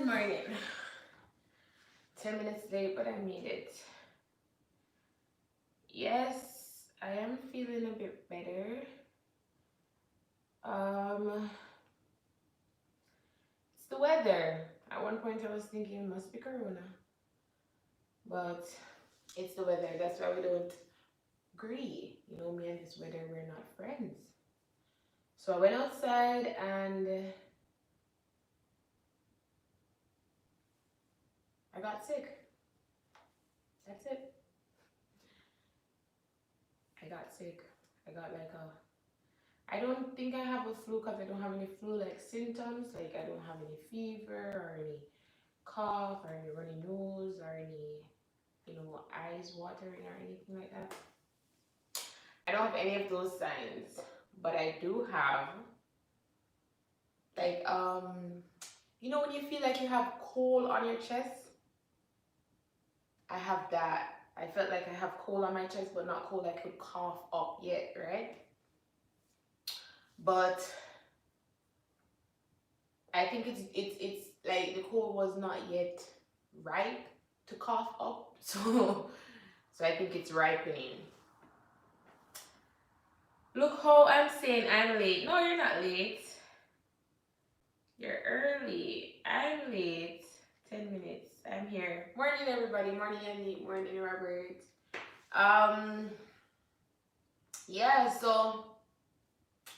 morning. 10 minutes late, but I made it. Yes, I am feeling a bit better. It's the weather. At one point I was thinking it must be Corona. But it's the weather. That's why we don't agree. You know, me and this weather, we're not friends. So I went outside and I got sick. That's it. I got sick. I got I don't think I have a flu because I don't have any flu-like symptoms. Like I don't have any fever or any cough or any runny nose or any, eyes watering or anything like that. I don't have any of those signs, but I do have like when you feel like you have cold on your chest. I have that. I felt like I have cold on my chest, but not cold I could cough up yet, right? But I think it's like the cold was not yet ripe to cough up, so I think it's ripening. Look how I'm saying I'm late. No, you're not late. You're early. I'm late. 10 minutes. I'm here. Morning, everybody. Morning, Andy. Morning, Robert. Yeah, so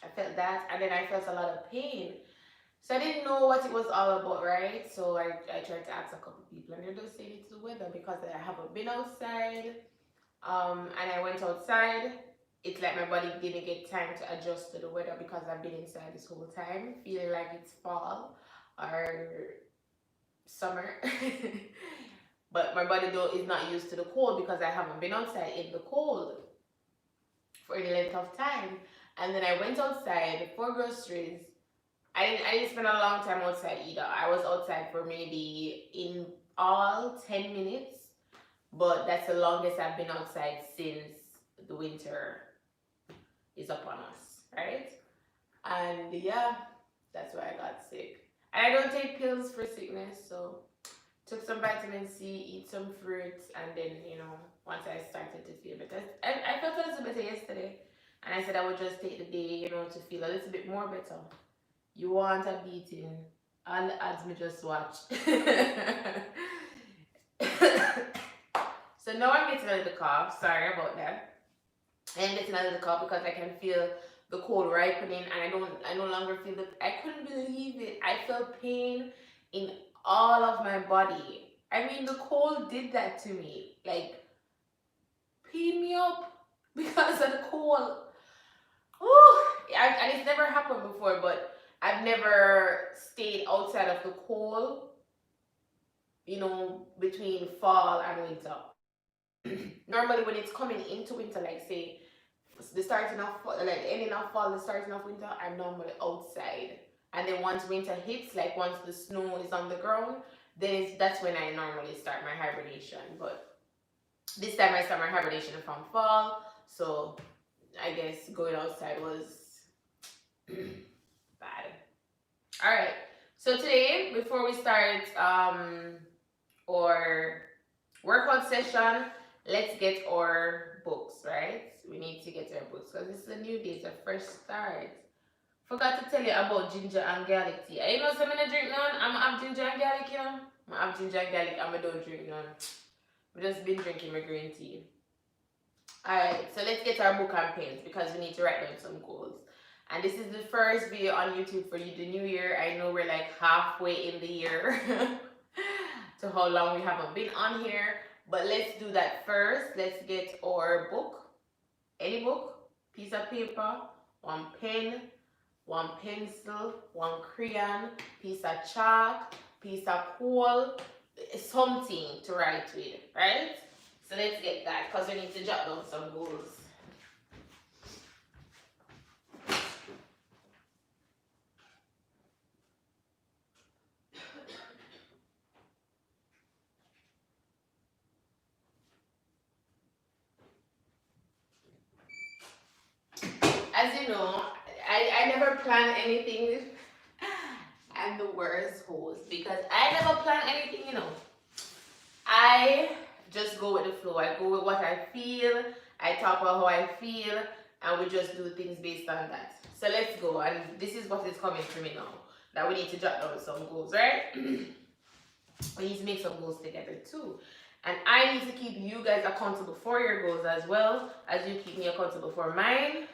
I felt that, and then I felt a lot of pain. So I didn't know what it was all about, right? So I tried to ask a couple people, and they're just saying it's the weather because I haven't been outside. And I went outside. It's like my body didn't get time to adjust to the weather because I've been inside this whole time, feeling like it's fall or summer. But my body though is not used to the cold because I haven't been outside in the cold for any length of time. And then I went outside for groceries. I didn't spend a long time outside either. I was outside for maybe in all 10 minutes, but that's the longest I've been outside since the winter is upon us, right? And yeah, that's why I got sick. And I don't take pills for sickness, so took some vitamin C, eat some fruits, and then, once I started to feel better. I felt a little better yesterday, and I said I would just take the day, to feel a little bit more better. You want a beating. All the ads me just watched. So now I'm getting a little cough. Sorry about that. I'm getting a little cough because I can feel the cold ripening, and I no longer feel I couldn't believe it. I felt pain in all of my body. I mean, the cold did that to me. Like, pain me up because of the cold. Ooh, and it's never happened before, but I've never stayed outside of the cold, between fall and winter. Normally, when it's coming into winter, like say the starting of like ending of fall, the starting of winter, I'm normally outside. And then once winter hits, like once the snow is on the ground, then that's when I normally start my hibernation. But this time I start my hibernation from fall, so I guess going outside was bad. All right. So today, before we start our workout session, let's get our books, right? We need to get our books because it's a new day, it's a fresh start. Forgot to tell you about ginger and garlic tea. I know some I drink none. I'm have ginger and garlic, I have ginger and garlic and I don't drink none. I've just been drinking my green tea. Alright, so let's get our book and pens because we need to write down some goals. And this is the first video on YouTube for you, the new year. I know we're like halfway in the year to how long we haven't been on here. But let's do that first. Let's get our book, any book, piece of paper, one pen, one pencil, one crayon, piece of chalk, piece of coal, something to write with, right? So let's get that because we need to jot down some goals. As you know, I never plan anything. I'm I'm the worst host because I never plan anything, you know. I just go with the flow. I go with what I feel. I talk about how I feel, and we just do things based on that. So let's go. And this is what is coming to me now. That we need to jot down some goals, right? We need to make some goals together too. And I need to keep you guys accountable for your goals as well as you keep me accountable for mine.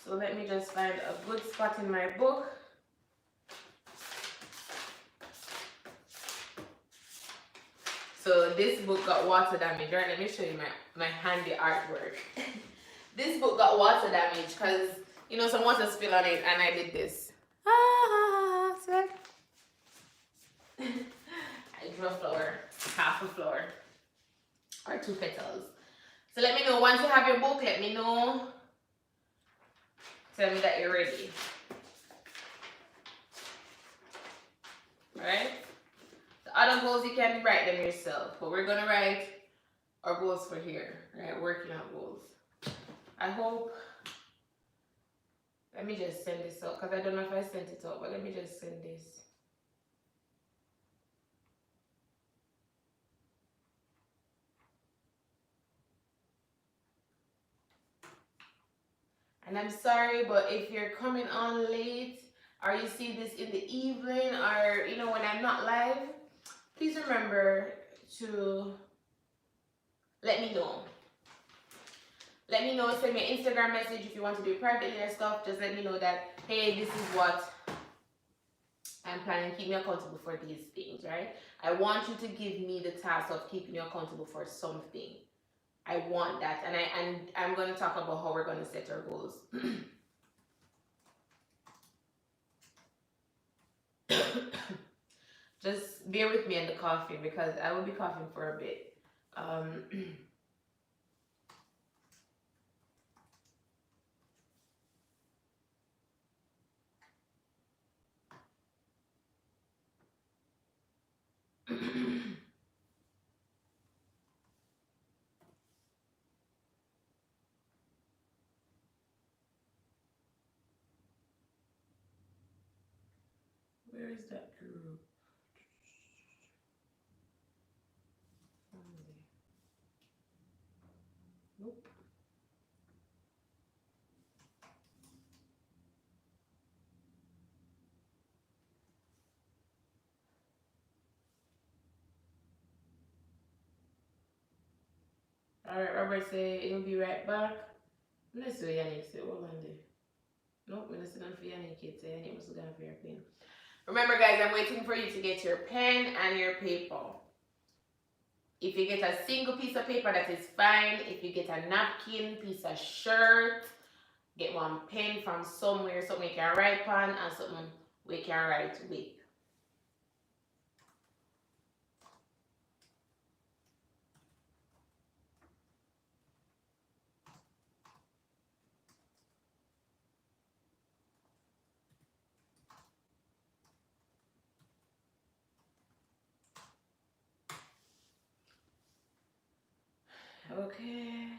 So let me just find a good spot in my book. So this book got water damage, right? Let me show you my handy artwork. This book got water damage because, you know, some water spilled on it and I did this. So I drew a flower, half a flower, or 2 petals. So let me know once you have your book, let me know. Tell me that you're ready. Alright? The other goals, you can write them yourself, but we're gonna write our goals for here, right? Working out goals. I hope, let me just send this out, because I don't know if I sent it out, but let me just send this. And I'm sorry, but if you're coming on late, or you see this in the evening, or, you know, when I'm not live, please remember to let me know. Let me know, send me an Instagram message if you want to do it privately or stuff. Just let me know that, hey, this is what I'm planning. Keep me accountable for these things, right? I want you to give me the task of keeping you accountable for something. I want that. And I'm going to talk about how we're going to set our goals. Just bear with me and the coughing because I will be coughing for a bit. Where is that group? Nope. Alright, Robert say he'll be right back. Let's see what Yannick say. Hold on there. Nope, I'm not sitting for Yannick. It's Yannick was looking for your pen. Remember, guys, I'm waiting for you to get your pen and your paper. If you get a single piece of paper, that is fine. If you get a napkin, piece of shirt, get one pen from somewhere, something you can write on, and something we can write with. Okay.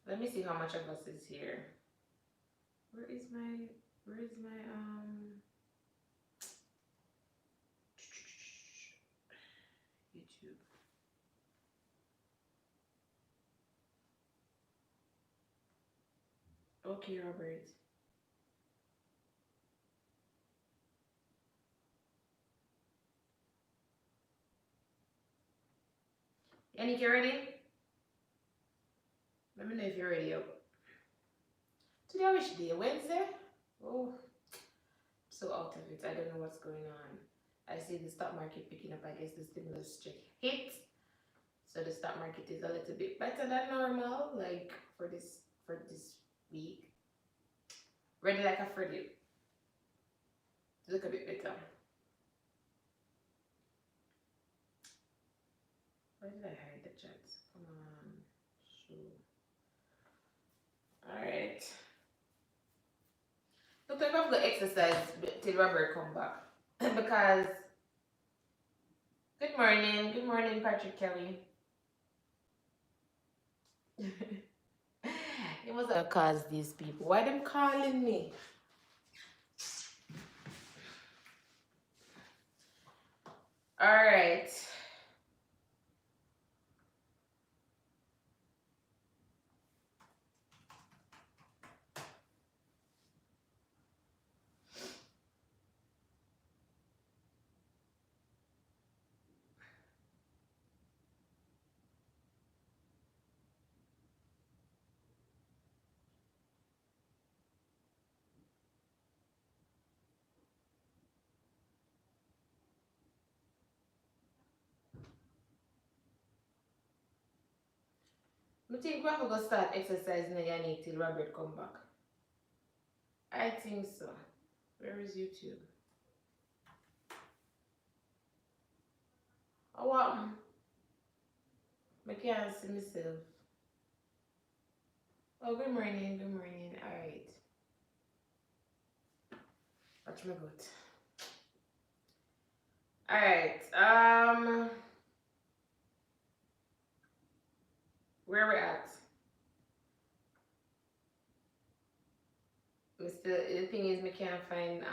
Let me see how much of us is here. Where is my YouTube? Okay, Robert. Yannick, you ready? Let me know if you're ready. Today, which day? Wednesday? Oh, I'm so out of it. I don't know what's going on. I see the stock market picking up. I guess the stimulus check hit. So the stock market is a little bit better than normal, like for this week. Ready like a Freddy. Look a bit better. Where did I hide the chat? Come on. Show. Alright. Look like I'm gonna exercise till Robert come back. Because good morning, Patrick Kelly. It was a cause these people. Why them calling me? Alright. I think we're gonna start exercising again till Robert come back. I think so. Where is YouTube? Oh what? I can't see myself. Oh good morning. Alright. Watch my goat. Alright. Where we're at? The thing is, we can't find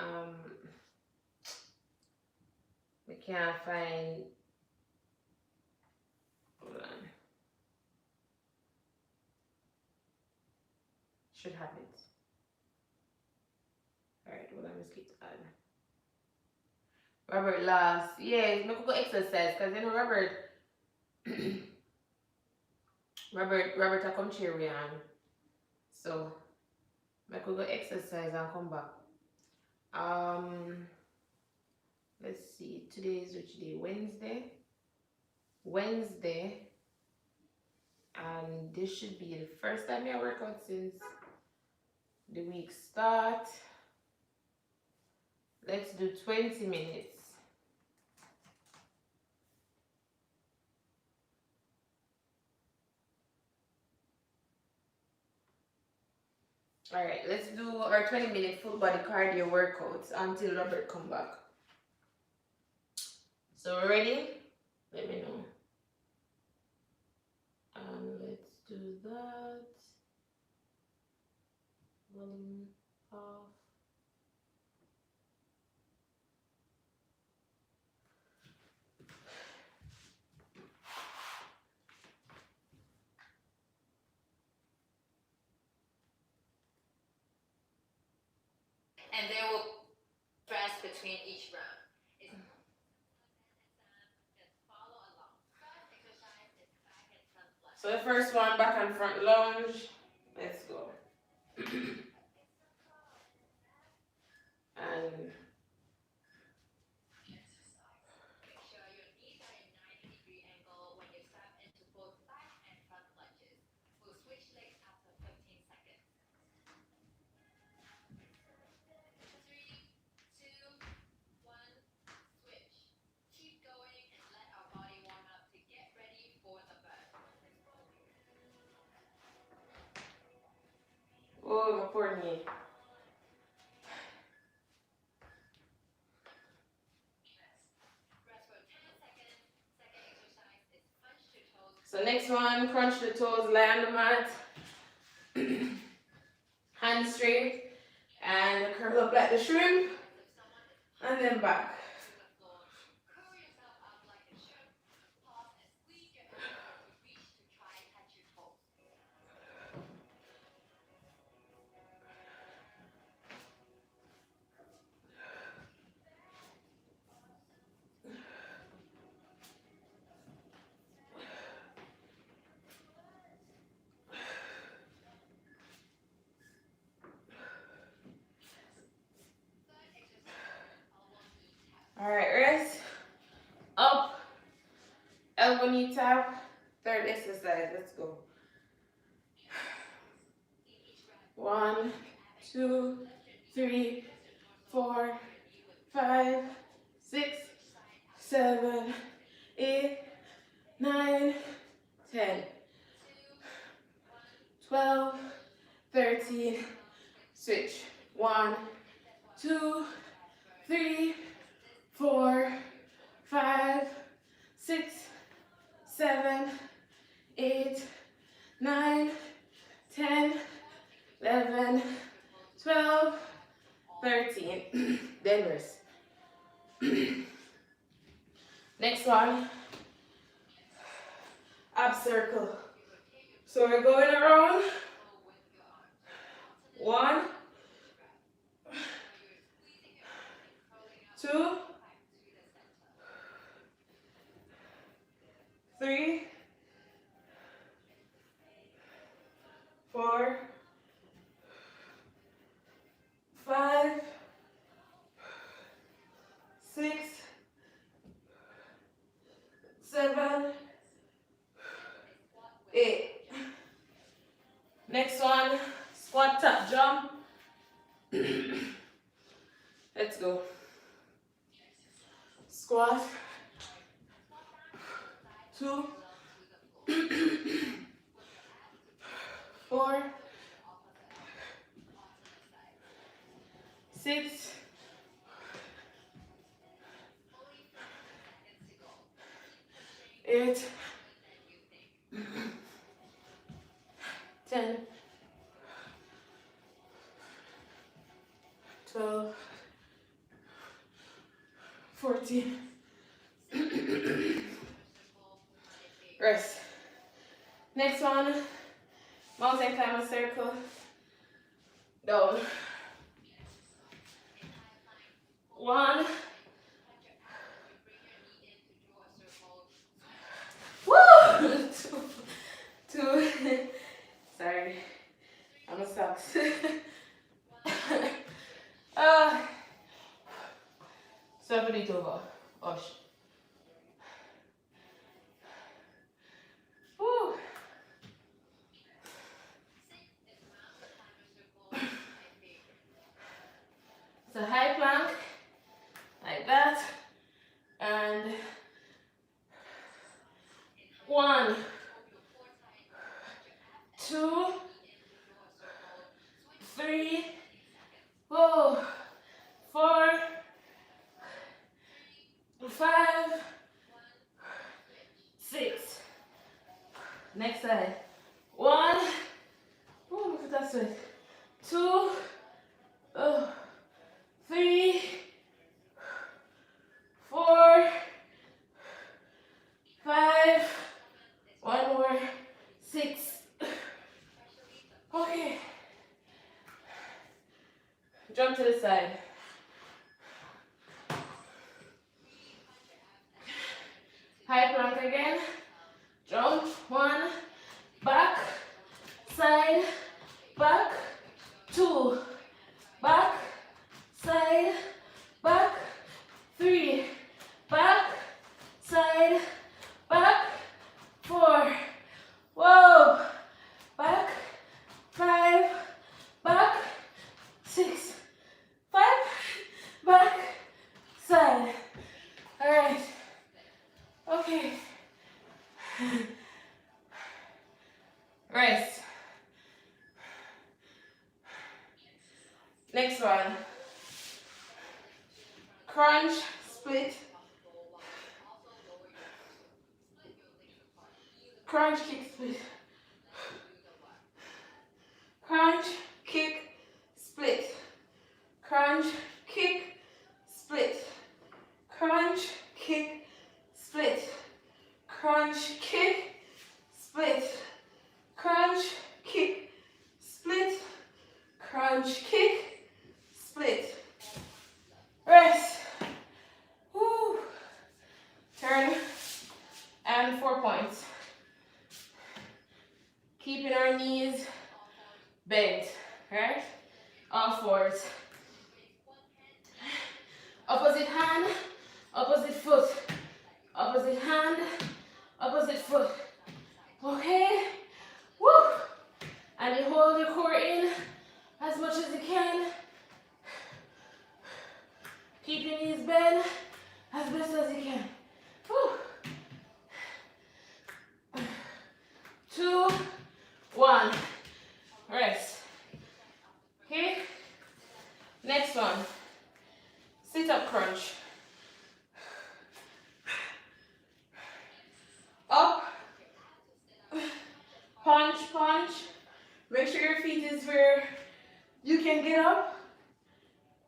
hold on. Should have it. Alright, well I'm just keep add. Robert lost. Yes, we could go exercise because then Robert I come cheer we on. So I could go exercise and come back. Let's see. Today is which day? Wednesday. And this should be the first time I work out since the week start. Let's do 20 minutes. Alright, let's do our 20-minute full body cardio workouts until Robert come back. So we're ready? Let me know. Let's do that. Volume off. And there will rest between each round. So the first one, back and front lunge. Let's go. And Make sure your knees are in 90-degree angle when you step into both back and front lunges. We'll switch legs after 15 seconds. 3, 2, 1, switch. Keep going and let our body warm up to get ready for the burn. oh, my poor knee. Rest for 10 seconds. Second exercise is punch to toes. So next one, crunch the toes, lie on the mat. Hands straight. And curl up like the shrimp. And then back. Curl yourself up like a shrimp. Pause and squeeze your elbow as you reach to try and touch your toes. Alright, rest. Up. Elbow knee tap. Third exercise. Let's go. 1, 2, 3, 4, 5, 6, 7, 8, 9, 10, 12, 13, switch. 1, 2, 3, 4, 5, 6, 7, 8, 9, 10, 11, 12, 13. Then rest. Next one, ab circle. So we're going around. 1, 2, 3, 4, 5, 6, 7, 8. Next one, squat tap jump. Let's go. Squat. 2, 4, 6, 8, 10, 12, 14. Rest. Next one, mountain climber circle. Down. 1. Woo! 2. Sorry, I'm a sucks. So I put it over. Osh. Woo. So high plank, like that, and 1, 2, 3, 4, 5, 6. Next side. 1. Oh, look at that sweat. 2. 3, 4, 5. One more. 6. Okay. Jump to the side. High plank again. Jump. 1. Back. Side. Back. 2. Back. Side. Back. 3. Back. Side. Back. 4. Whoa. Back. 5. Back. 6. 5. Back. Side. All right. Okay. Rest. Next one. Crunch, split. Crunch, kick, split. Crunch, kick, split. Crunch, kick, split. Crunch, kick, split. Crunch, kick, split. Crunch, kick, split. Crunch, kick, split. Rest. Woo. Turn. And 4 points. Keeping our knees bent, right? All fours. Opposite hand, opposite foot. Opposite hand, opposite foot. Okay? Woo! And you hold your core in as much as you can. Keep your knees bent as best as you can. Woo! where you can get up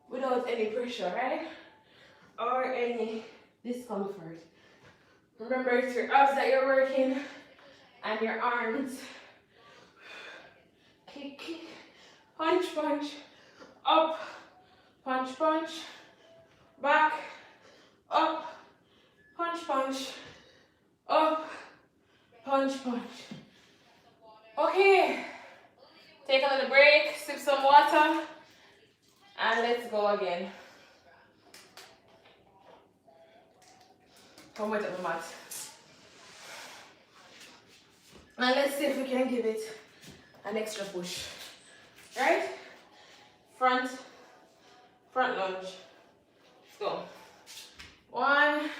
without any pressure, right? Or any discomfort. Remember, it's your abs that you're working and your arms. Kick, kick, punch, punch, up, punch, punch, back, up, punch, punch, up, punch, punch. Okay, take a little break, sip some water, and let's go again. Come with the mat. And let's see if we can give it an extra push. Right? Front lunge. Let's go. 1,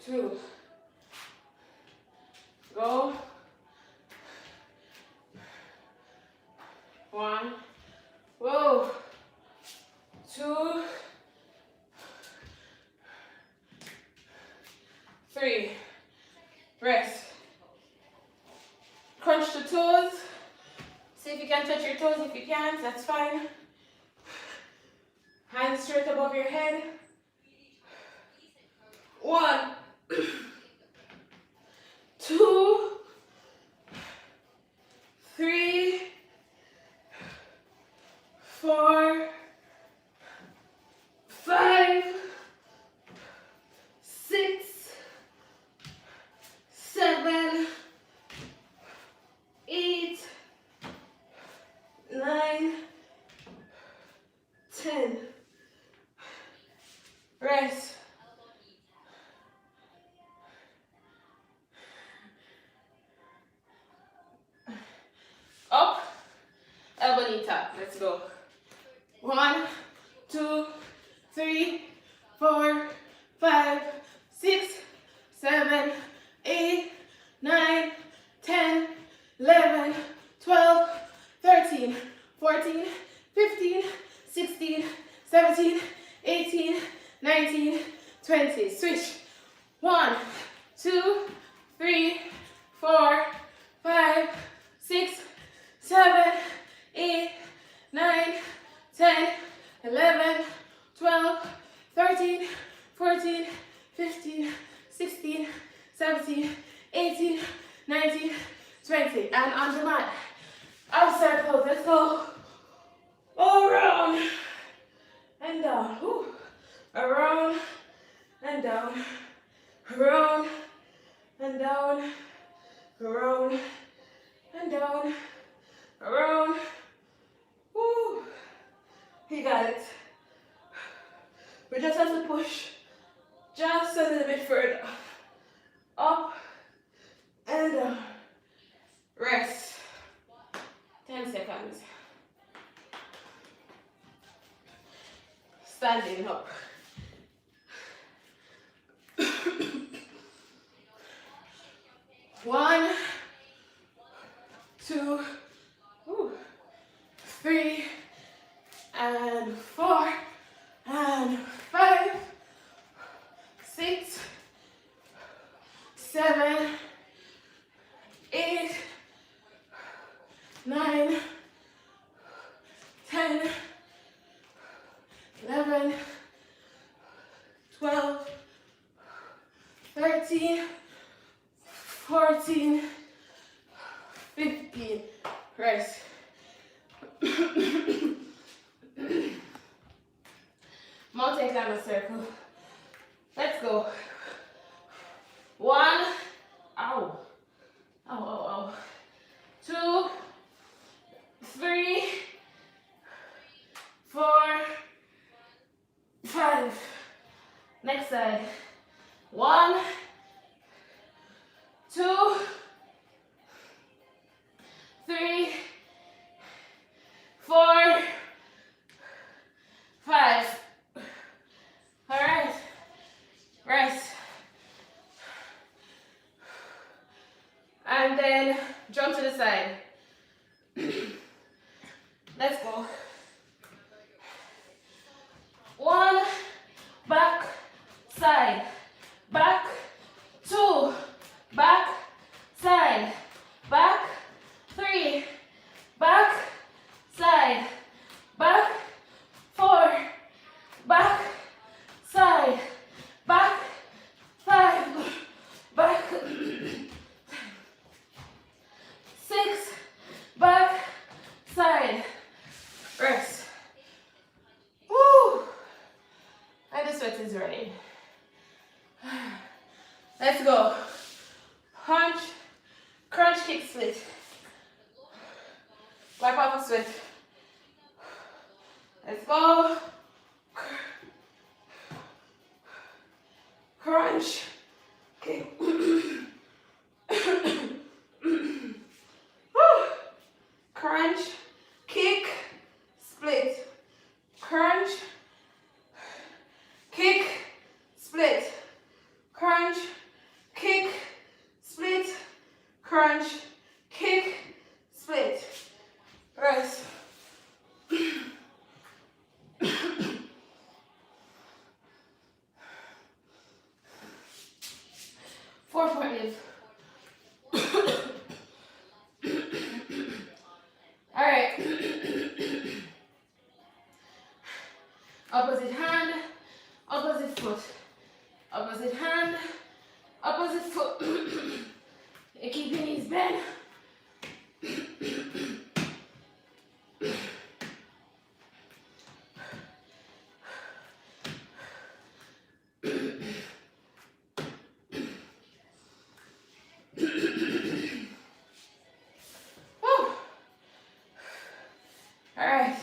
2. Go. 1. Whoa. 2. 3. Rest. Crunch the toes. See if you can touch your toes. If you can't, that's fine. Hands straight above your head. 1, 2, 3, 4, 5, 6, 7, 8, 9, 10. Rest. Up, elbow knee tap. Let's go. 1, 2, 3, 4, 5, 6, 7, 8, 9, 10, 11, 12, 13, 14, 15, 16, 17, 18, 19, 20. Switch. 1, 2, 3, 4, 5, 6, 7, 8, 9, 10, 11, 12, 13, 14, 15, 16, 17, 18, 19, 20. And on the mat. Up circles. Let's go. All around and down. Whew. Around and down. Around and down. Around and down. Around. Woo. You got it. We just have to push just a little bit further. Up and down. Rest. 10 seconds. Standing up. 1, 2, 3, and 4, and 5, 6, 7, 8, 9, 10, 11, 12, 13, 14, 15. Rest. Multi-climber circle. Let's go. 1, ow, ow, ow, ow. 2, 3, 4, 5. Next side. 1, 2, 3, 4, 5. All right. Rest. And then jump to the side. Let's go. 1, back, side, back, 2, sweat is ready. Let's go. Punch, crunch, kick, split. Wipe off the sweat. Let's go. Crunch, kick. Crunch, kick, split. Crunch, kick, split. Crunch, kick, split. Crunch, kick, split. Rest. 4 All right. Opposite hand, opposite foot. Opposite hand, opposite foot. You keep your knees bent. Alright.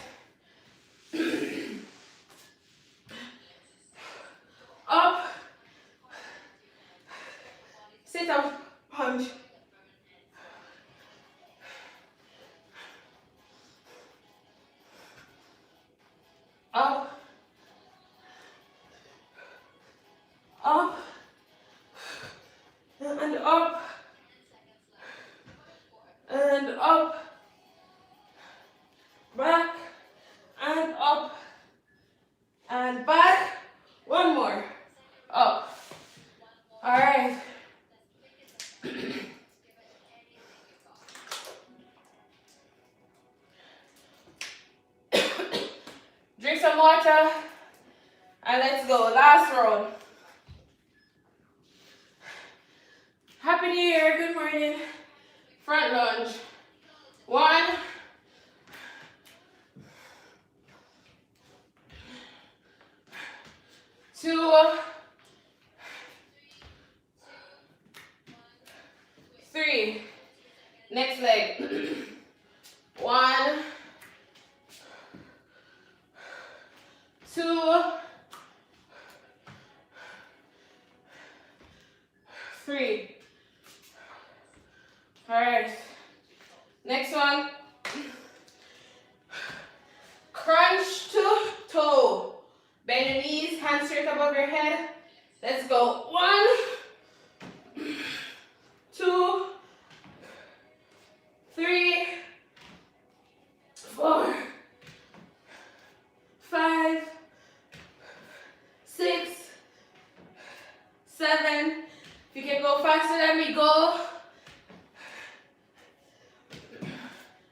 Up. Sit up. Punch. Up. Up. And up. And up. Back. And up. And back. One more. Up. All right. Drink some water. And let's go. Last round. Happy New Year. Good morning. Front lunge. 1. 2, 3. Next leg. 1, 2, 3. All right. Next one. Crunch to toe. Bend your knees, hands straight above your head. Let's go. 1, 2, 3, 4, 5, 6, 7. If you can go faster than me, go.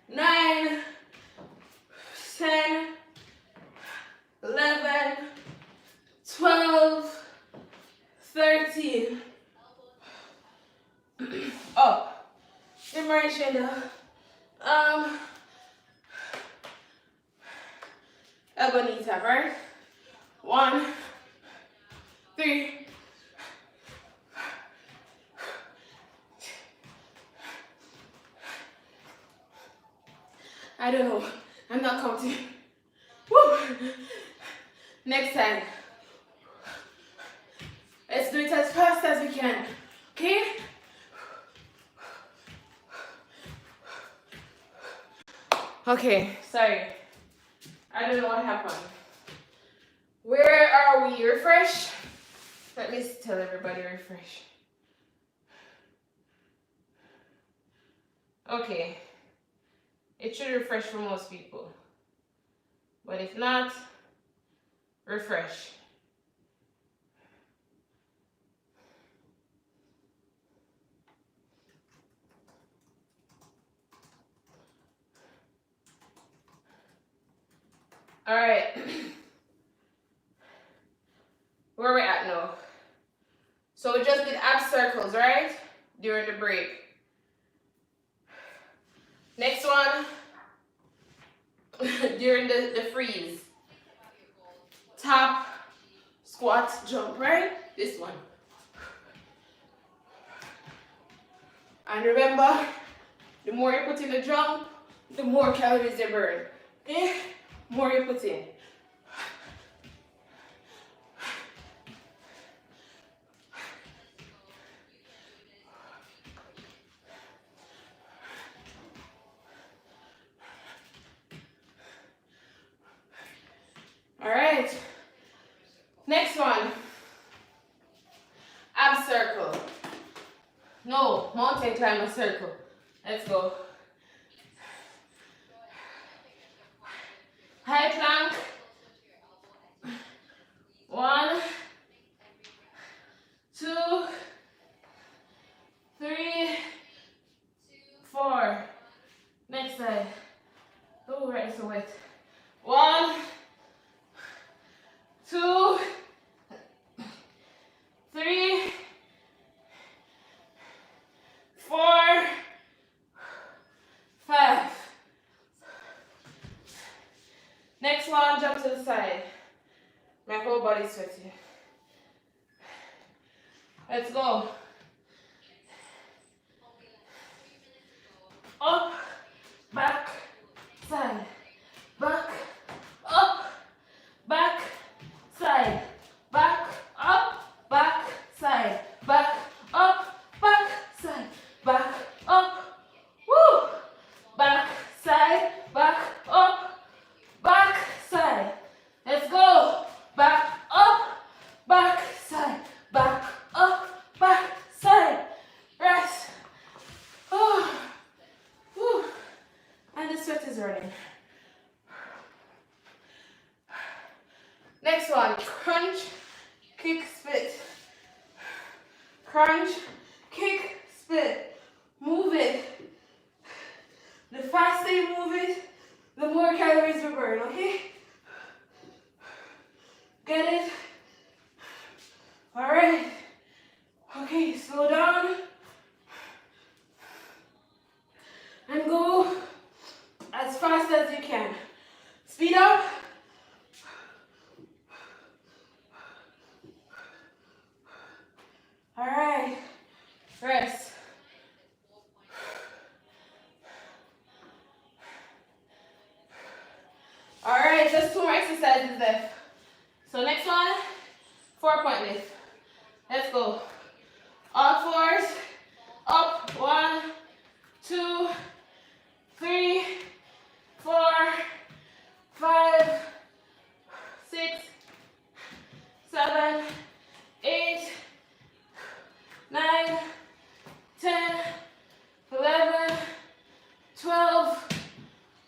9, 10, 11, 12, 13. Up. Good morning, Shanetel. Elbow knee tap, right? 1, 3. I don't know. I'm not counting. Woo! Next time. Let's do it as fast as we can. Okay? Okay, sorry. I don't know what happened. Where are we? Refresh? Let me tell everybody refresh. Okay. It should refresh for most people. But if not, refresh. All right. Where are we at now? So we just did ab circles, right? During the break. Next one, during the freeze. Tap, squat, jump, right? This one. And remember, the more you put in the jump, the more calories you burn. Okay? More you put in. All right. Next one. Ab circle. No, mountain climber circle. Let's go. High plank. 1, 2, 3, 4. Next side. Oh, right, so wet. 1, 2, 3, 4, 5. Next one, jump to the side. My whole body's sweaty. Let's go. Up, back, side, back, up, back, side, back, up, back, side, back, up, back, side, back, up, woo, back, side, back, up, back, side. Let's go. Back, up, back, side, back, up, back, side. Rest. Oh. Whew. And the sweat is running. Next one, crunch, kick, split. Crunch, kick, split. Move it. The faster you move it, the more calories you burn, okay? Get it? All right. Okay, slow down. And go as fast as you can. Speed up. All right. Rest. All right, just 2 more exercises left. So next one, 4-point lift. Let's go. All fours. Up. 1, 2, 3, 4, 5, 6, 7, 8, 9, 10, 11, 12,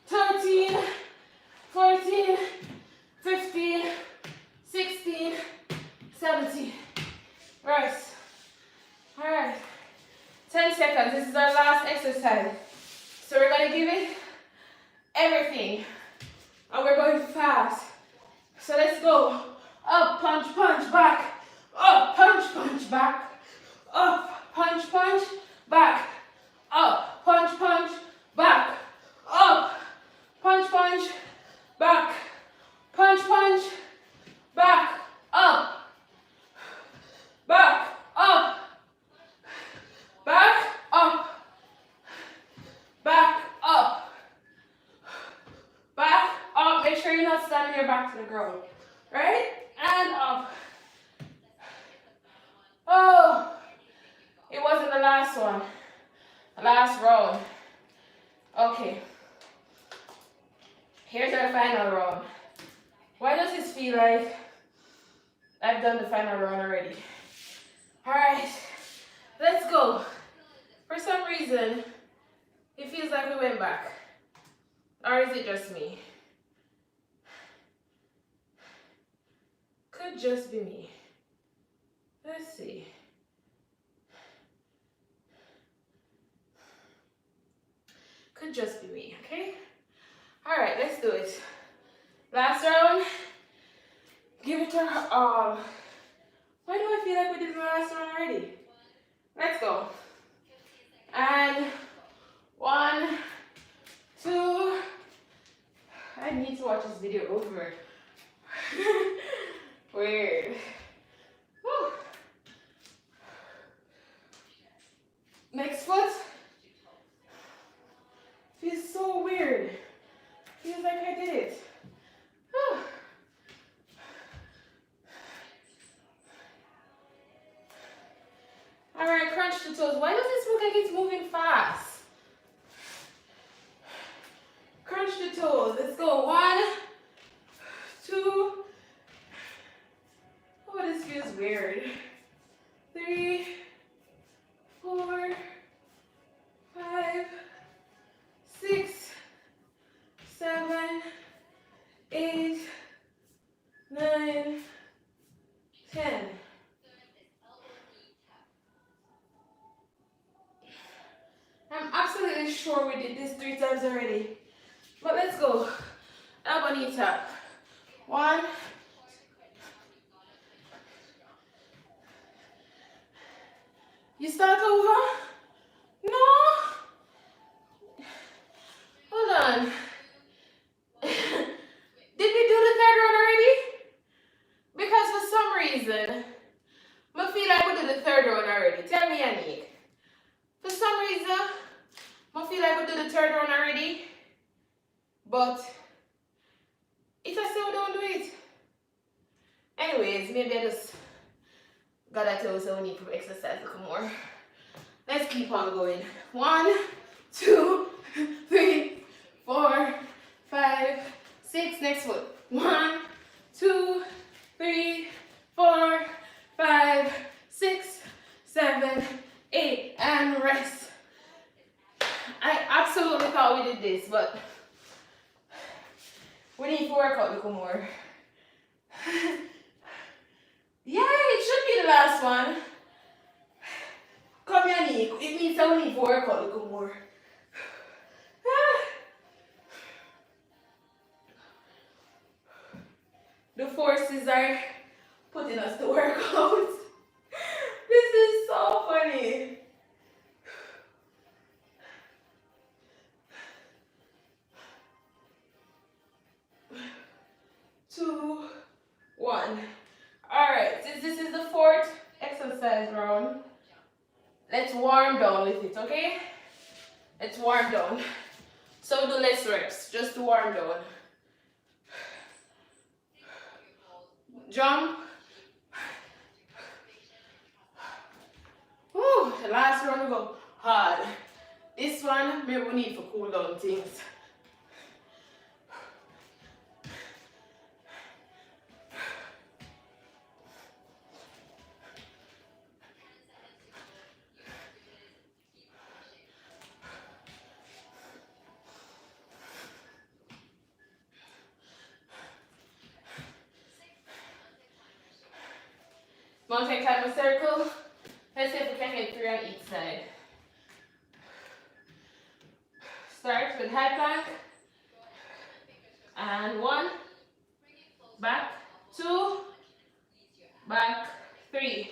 13, 14, 15, 16, 17. Rest. All right. 10 seconds. This is our last exercise. So we're going to give it everything. And we're going fast. So let's go. Up, punch, punch, back. Up, punch, punch, back. Up, punch, punch, back. Up, punch, punch, back. Up, punch, punch, back. Punch, punch, back. Up. Back, up. Back, up. Back, up. Back, up. Make sure you're not standing your back to the ground. Right? And up. Oh, it wasn't the last one. The last round. Okay. Here's our final round. Why does this feel like I've done the final round already? Alright, let's go. For some reason, it feels like we went back. Or is it just me? Could just be me. Let's see. Could just be me, okay? Alright, let's do it. Last round. Give it our all. Why do I feel like we did the last round already? Let's go. And 1, 2. I need to watch this video over. Weird. the toes. Why does this look like it's moving fast? Crunch the toes. Let's go. 1, 2. Oh, this feels weird. 3, 4, 5, 6, 7, 8, 9, 10. I'm absolutely sure we did this 3 times already. But let's go. Elbow knee tap. 1. You start over? No. Hold on. Did we do the third one already? Because for some reason, I feel like we did the third one already. Tell me, Anik. For some reason, I feel like we did the third one already. But it's a still don't do it. Anyways, maybe I just gotta tell you so we need to exercise a little more. Let's keep on going. 1, 2, 3, 4, 5, 6. Next foot. 1, 2, 3, 4, 5, 6, 7, 8, and rest. I absolutely thought we did this, but we need to work out a little more. Yeah, it should be the last one. Come here, Nick. It means that we need to work out a little more. The forces are putting us to work out. This is so funny. Two, 1. Alright, since this is the 4th exercise round, let's warm down with it, okay? Let's warm down. So do less reps, just to warm down. Jump. Woo, the last round we go hard. This one, maybe we need to cool down things. Mountain climber circle. Let's see if we can get 3 on each side. Start with high plank. And 1. Back. 2. Back. 3.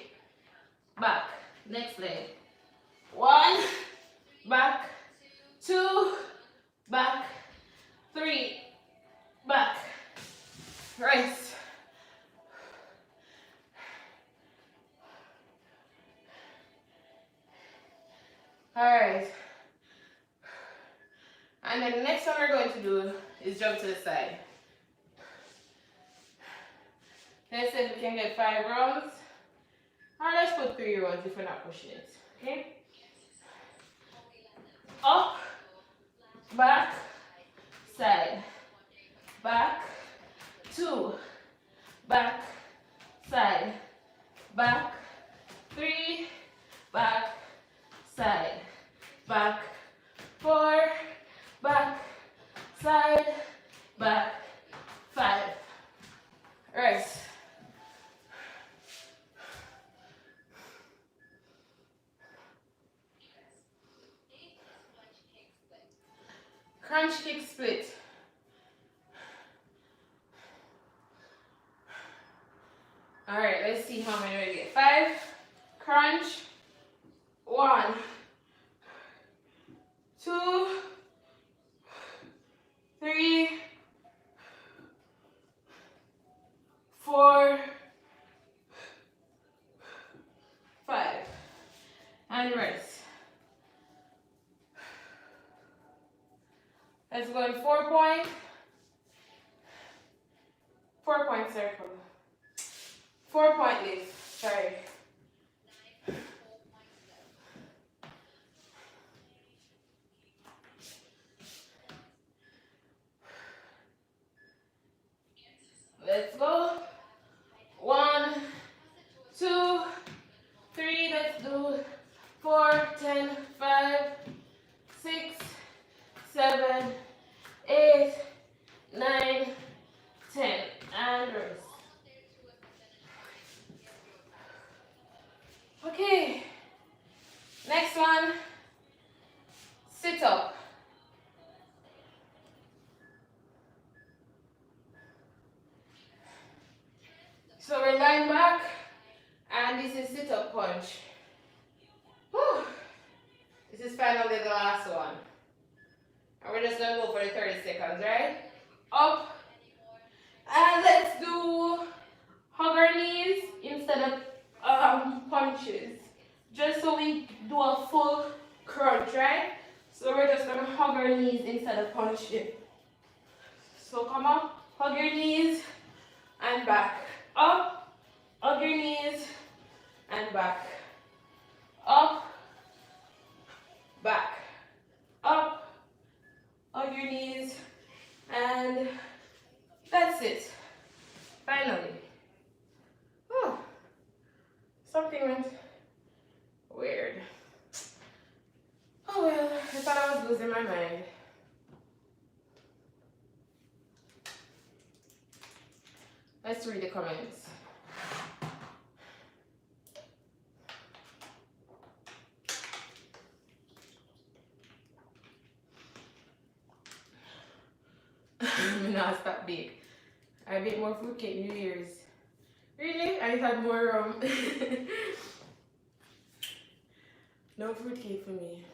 Back. Next leg. 1. Back. 2. Back. 3. Back. Rest. Alright. And then the next one we're going to do is jump to the side. Let's see if we can get 5 rounds. Or let's put 3 rounds if we're not pushing it. Okay? Up, back, side. Back, 2, back, side. Back, 3, back, side. Back, 4, back, side, back, 5. Rest. Crunch kick split. Alright, let's see how many we get. 5, crunch, 1, 2, 3, 4, 5. And rest. Let's go in 4-point. 4-point circle. 4-point lift. Sorry. sit-up punch. Whew. This is finally the last one. And we're just gonna go for the 30 seconds, right? Up. And let's do hug our knees instead of punches. Just so we do a full crunch, right? So we're just gonna hug our knees instead of punching. So come up, hug your knees and back. Up, hug your knees and back. Up, back. Up, hug your knees, and that's it. Finally. Whew. Something went weird. Oh well, I thought I was losing my mind. Let's read the comments. I'm not stop bake. I bake more fruitcake New Year's. Really? I had more no fruitcake for me.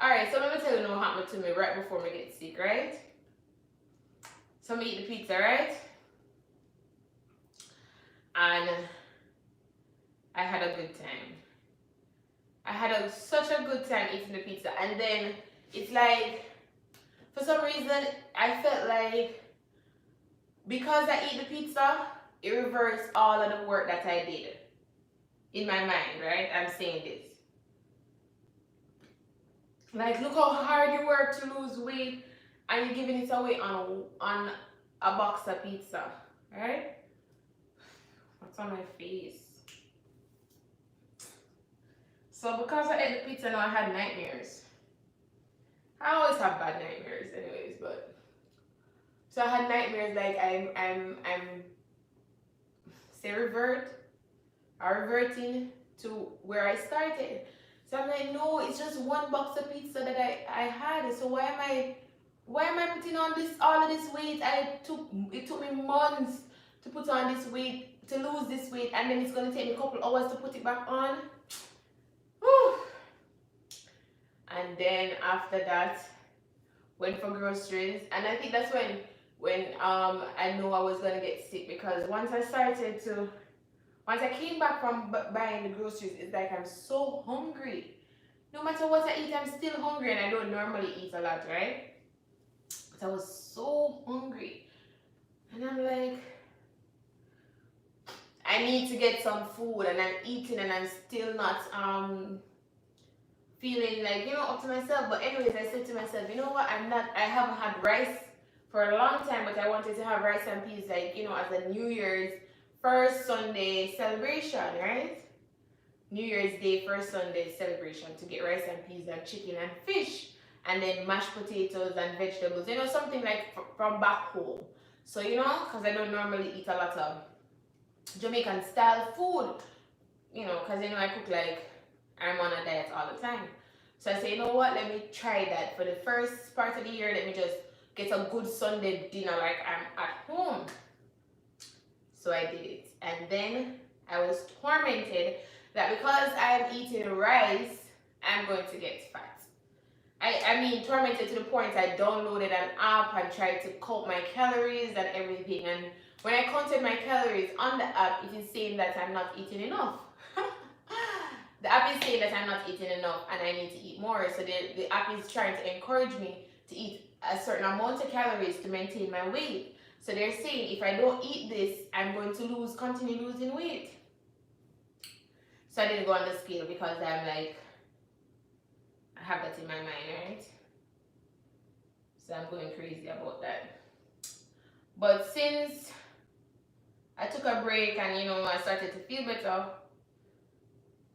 Alright, so let me tell you what happened to me right before I get sick, right? So I eat the pizza, right? And I had a good time. I had such a good time eating the pizza, and then it's like, for some reason, I felt like because I eat the pizza, it reversed all of the work that I did. In my mind, right? I'm saying this. Like, look how hard you work to lose weight, and you're giving it away on a box of pizza, right? What's on my face? So because I ate the pizza, now I had nightmares. I always have bad nightmares, anyways. But so I had nightmares like I'm say reverting to where I started. So I'm like, no, it's just one box of pizza that I had. So why am I putting on all of this weight? It took me months to put on this weight, to lose this weight, and then it's gonna take me a couple hours to put it back on. Whew. And then after that, went for groceries, and I think that's when I knew I was gonna get sick, because once I came back from buying the groceries, it's like I'm so hungry. No matter what I eat, I'm still hungry, and I don't normally eat a lot, right? But I was so hungry, and I'm like, I need to get some food, and I'm eating, and I'm still not feeling like, up to myself. But anyways, I said to myself, you know what, I haven't had rice for a long time, but I wanted to have rice and peas, like, as a New Year's first Sunday celebration, right? New Year's Day first Sunday celebration, to get rice and peas and chicken and fish, and then mashed potatoes and vegetables, something like from back home. So, because I don't normally eat a lot of Jamaican style food, because I cook like I'm on a diet all the time. So I say, you know what, let me try that. For the first part of the year, let me just get a good Sunday dinner like I'm at home. So I did it. And then I was tormented that because I'm eating rice, I'm going to get fat. I mean, tormented to the point I downloaded an app and tried to count my calories and everything. And when I counted my calories on the app, it is saying that I'm not eating enough. The app is saying that I'm not eating enough and I need to eat more. So the app is trying to encourage me to eat a certain amount of calories to maintain my weight. So they're saying if I don't eat this, I'm going to continue losing weight. So I didn't go on the scale because I'm like, I have that in my mind, right? So I'm going crazy about that. But since I took a break and I started to feel better,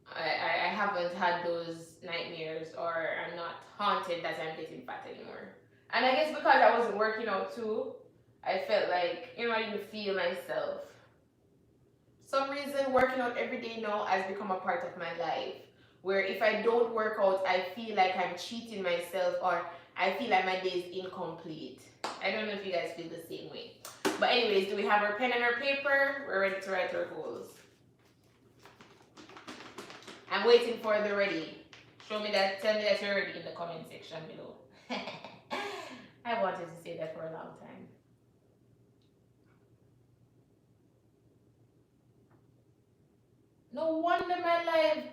I haven't had those nightmares, or I'm not haunted that I'm getting fat anymore. And I guess because I wasn't working out too, I felt like, I didn't feel myself. For some reason, working out every day now has become a part of my life, where if I don't work out, I feel like I'm cheating myself, or I feel like my day is incomplete. I don't know if you guys feel the same way. But anyways, do we have our pen and our paper? We're ready to write our goals. I'm waiting for the ready. Show me that, tell me that you're ready in the comment section below. I wanted to say that for a long time. No wonder my life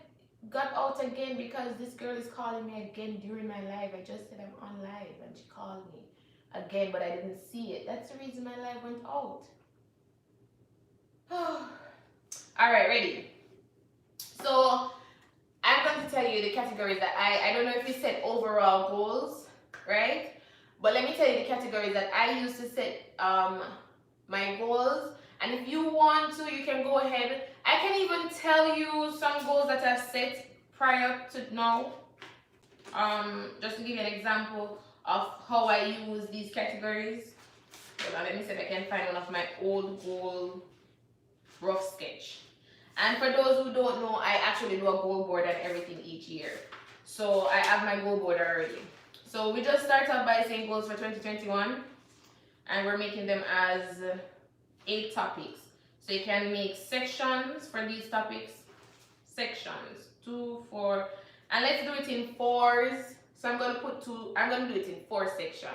got out again because this girl is calling me again during my live. I just said I'm on live and she called me again, but I didn't see it. That's the reason my live went out. Alright, ready. So I'm going to tell you the categories that I don't know if you set overall goals, right? But let me tell you the categories that I use to set my goals. And if you want to, you can go ahead. I can even tell you some goals that I've set prior to now. Just to give you an example of how I use these categories. Hold on, let me see if I can find one of my old goal rough sketch. And for those who don't know, I actually do a goal board and everything each year. So I have my goal board already. So we just start off by saying goals for 2021. And we're making them as 8 topics. So you can make sections for these topics. Sections, 2, 4. And let's do it in 4s. So I'm going to do it in 4 sections.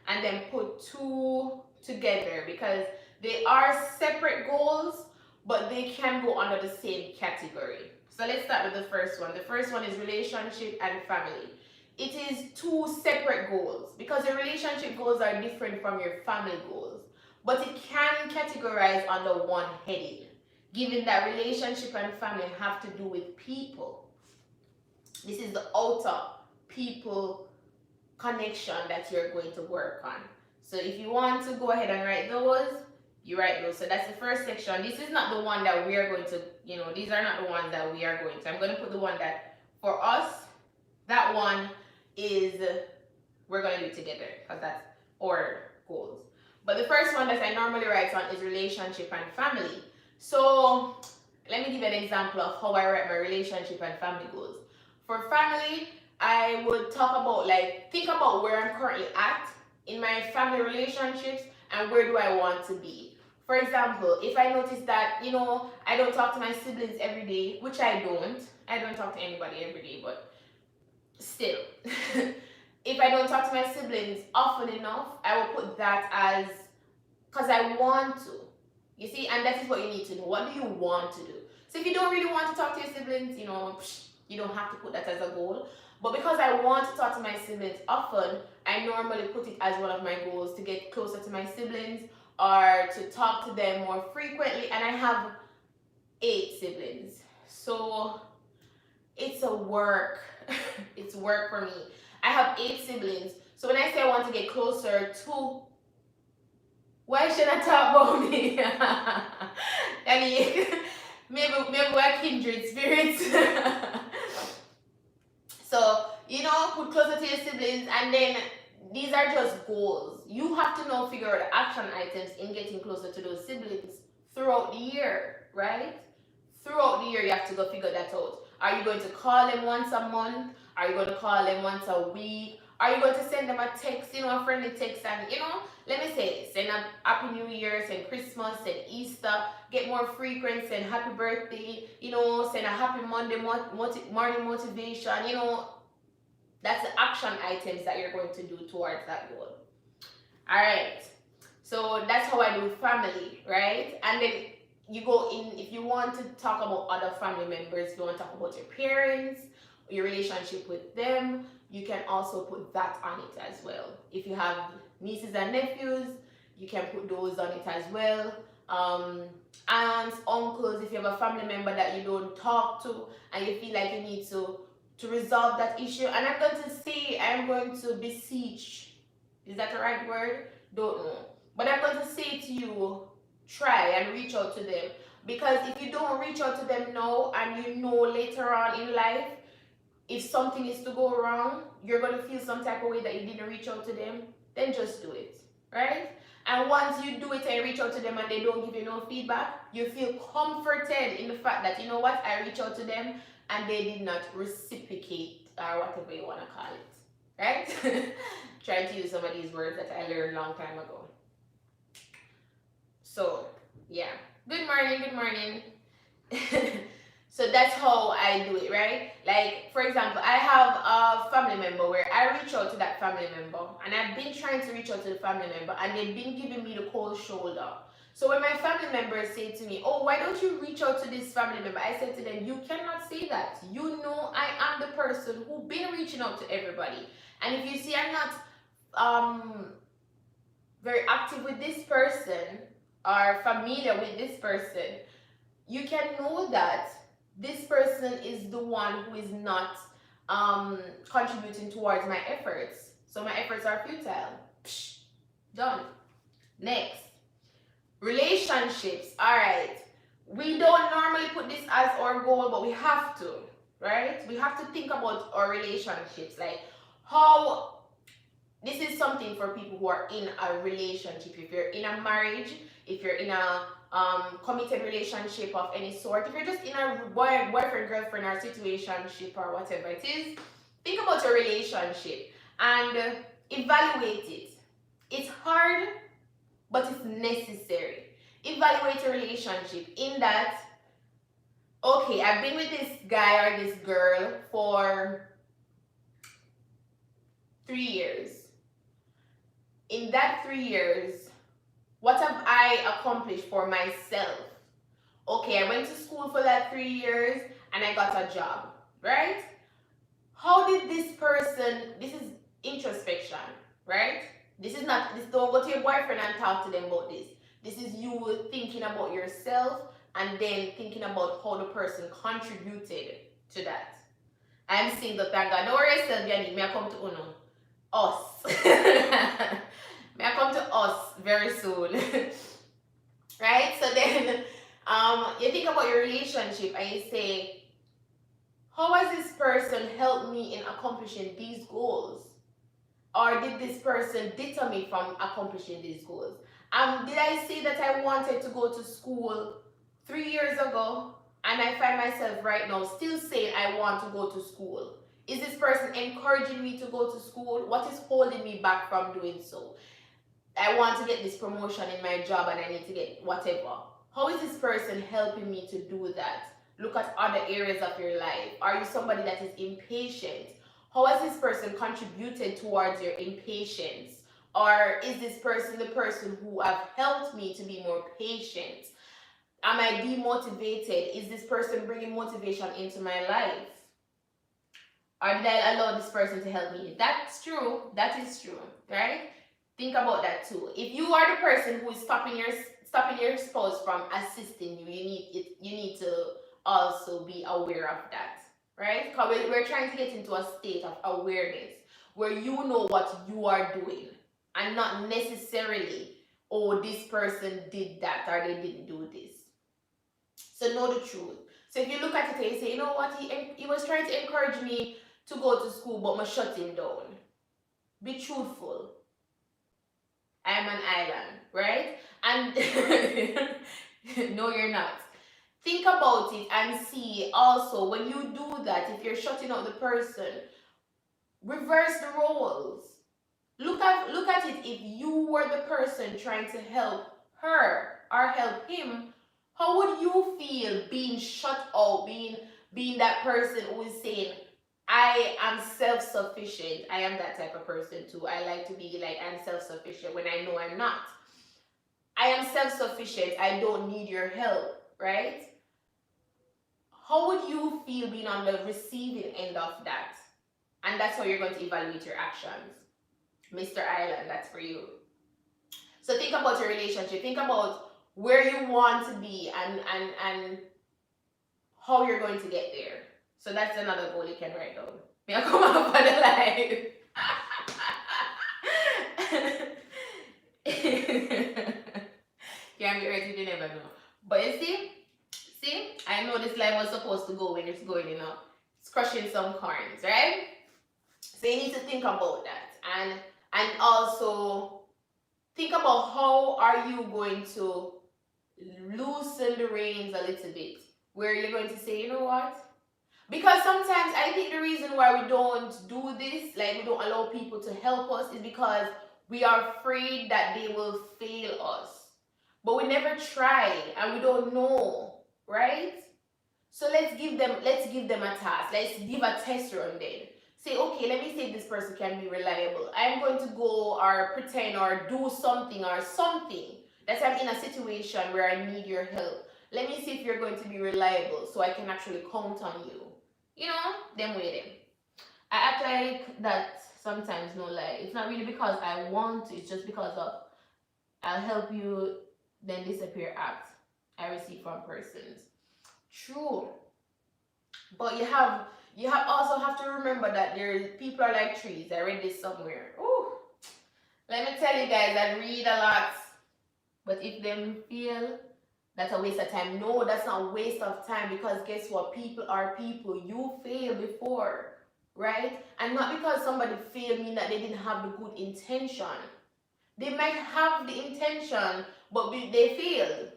And then put 2 together because they are separate goals, but they can go under the same category. So let's start with the first one. The first one is relationship and family. It is 2 separate goals because your relationship goals are different from your family goals, but it can categorize under one heading, given that relationship and family have to do with people. This is the outer people connection that you're going to work on. So if you want to go ahead and write those, you write those. So that's the first section. This is not the one that we are going to, these are not the ones that we are going to. I'm going to put the one that for us, that one is we're going to do together because that's our goals. But the first one that I normally write on is relationship and family. So let me give you an example of how I write my relationship and family goals. For family, I would talk about think about where I'm currently at in my family relationships and where do I want to be. For example, if I notice that, I don't talk to my siblings every day, which I don't talk to anybody every day, but still, if I don't talk to my siblings often enough, I will put that as, because I want to. You see, and that is what you need to know. What do you want to do? So if you don't really want to talk to your siblings, you don't have to put that as a goal. But because I want to talk to my siblings often, I normally put it as one of my goals to get closer to my siblings or to talk to them more frequently. And I have 8 siblings. So it's a work. It's work for me. I have 8 siblings. So when I say I want to get closer to, why should I talk about me? I mean, maybe we're kindred spirits. So, put closer to your siblings, and then these are just goals. You have to now figure out the action items in getting closer to those siblings throughout the year, right? Throughout the year, you have to go figure that out. Are you going to call them once a month? Are you going to call them once a week? Are you going to send them a text, a friendly text, and, let me say, send a Happy New Year, send Christmas, send Easter, get more frequent, send Happy Birthday, send a Happy Monday morning motivation, that's the action items that you're going to do towards that goal. All right, so that's how I do family, right? And then you go in, if you want to talk about other family members, if you want to talk about your parents, your relationship with them, you can also put that on it as well. If you have nieces and nephews, you can put those on it as well. Aunts, uncles, if you have a family member that you don't talk to and you feel like you need to resolve that issue. And I'm going to beseech. Is that the right word? Don't know. But I'm going to say to you, try and reach out to them. Because if you don't reach out to them now and later on in life, if something is to go wrong, you're going to feel some type of way that you didn't reach out to them, then just do it, right? And once you do it and reach out to them and they don't give you no feedback, you feel comforted in the fact that, you know what, I reached out to them and they did not reciprocate or whatever you want to call it, right? Trying to use some of these words that I learned a long time ago. So yeah. Good morning, good morning. So that's how I do it, right? Like, for example, I have a family member where I reach out to that family member, and I've been trying to reach out to the family member, and they've been giving me the cold shoulder. So when my family members say to me, "Oh, why don't you reach out to this family member?" I said to them, "You cannot say that. You know, I am the person who been reaching out to everybody, and if you see I'm not um very active with this person or familiar with this person, you can know that this person is the one who is not contributing towards my efforts. So my efforts are futile. Psh, done. Next, relationships. All right. We don't normally put this as our goal, but we have to, right? We have to think about our relationships. Like, how this is something for people who are in a relationship. If you're in a marriage, if you're in a committed relationship of any sort, if you're just in a boyfriend, girlfriend, or situationship or whatever it is, think about your relationship and evaluate it. It's hard, but it's necessary. Evaluate your relationship in that, okay, I've been with this guy or this girl for 3 years. In that 3 years, what have I accomplished for myself? Okay, I went to school for that 3 years and I got a job, right? How did this person, this is introspection, right? This is not, this, don't go to your boyfriend and talk to them about this. This is you thinking about yourself and then thinking about how the person contributed to that. I'm single, thank God. Don't worry yourself, Yanni. May I come to Uno? Us. May I come to us very soon. Right? So then you think about your relationship and you say, how has this person helped me in accomplishing these goals? Or did this person deter me from accomplishing these goals? Did I say that I wanted to go to school 3 years ago and I find myself right now still saying I want to go to school? Is this person encouraging me to go to school? What is holding me back from doing so? I want to get this promotion in my job and I need to get whatever. How is this person helping me to do that? Look at other areas of your life. Are you somebody that is impatient? How has this person contributed towards your impatience? Or is this person the person who have helped me to be more patient? Am I demotivated? Is this person bringing motivation into my life? Or did I allow this person to help me? That's true. That is true, right? Think about that too. If you are the person who is stopping your spouse from assisting you, you need to also be aware of that, right? Because we're trying to get into a state of awareness where you know what you are doing and not necessarily, oh, this person did that or they didn't do this. So know the truth. So if you look at it and you say, you know what, he was trying to encourage me to go to school, but I shut him down. Be truthful. I am an island, right? And no, you're not. Think about it and see also when you do that, if you're shutting out the person, reverse the roles. Look at it. If you were the person trying to help her or help him, how would you feel being shut out, being that person who is saying, I am self-sufficient. I am that type of person too. I like to be like, I'm self-sufficient when I know I'm not. I am self-sufficient. I don't need your help, right? How would you feel being on the receiving end of that? And that's how you're going to evaluate your actions. Mr. Island, that's for you. So think about your relationship. Think about where you want to be and how you're going to get there. So that's another goal you can write down. May I come up on the live? Can't be right, you never know. But you see, I know this live was supposed to go when it's going, it's crushing some corns, right? So you need to think about that and also think about how are you going to loosen the reins a little bit, where you're going to say, you know what? Because sometimes I think the reason why we don't do this, like we don't allow people to help us, is because we are afraid that they will fail us. but we never try and we don't know, right? So let's give them a task. Let's give a test run then. Say, okay, let me see if this person can be reliable. I'm going to go or pretend or do something that I'm in a situation where I need your help. Let me see if you're going to be reliable so I can actually count on you. You know, them way them. I act like that sometimes, no lie. It's not really because I want to, it's just because of I'll help you, then disappear act I receive from persons. True. But you have also have to remember that there people are like trees. I read this somewhere. Ooh. Let me tell you guys, I read a lot. But if them feel that's a waste of time, no, that's not a waste of time, because guess what? People are people. You failed before, right? And not because somebody failed mean that they didn't have the good intention. They might have the intention, but they failed.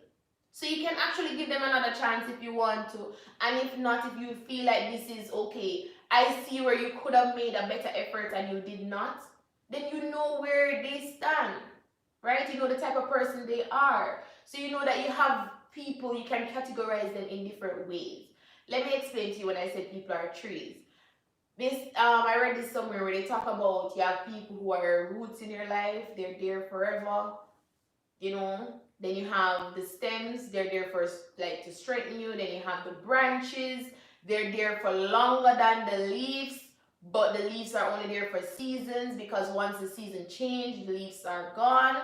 So you can actually give them another chance if you want to. And if not, if you feel like this is okay, I see where you could have made a better effort and you did not, then you know where they stand, right? You know the type of person they are. So you know that you have people, you can categorize them in different ways. Let me explain to you when I said people are trees. This I read this somewhere where they talk about you have people who are roots in your life, they're there forever, you know. Then you have the stems, they're there for like to strengthen you. Then you have the branches, they're there for longer than the leaves, but the leaves are only there for seasons, because once the season change, the leaves are gone.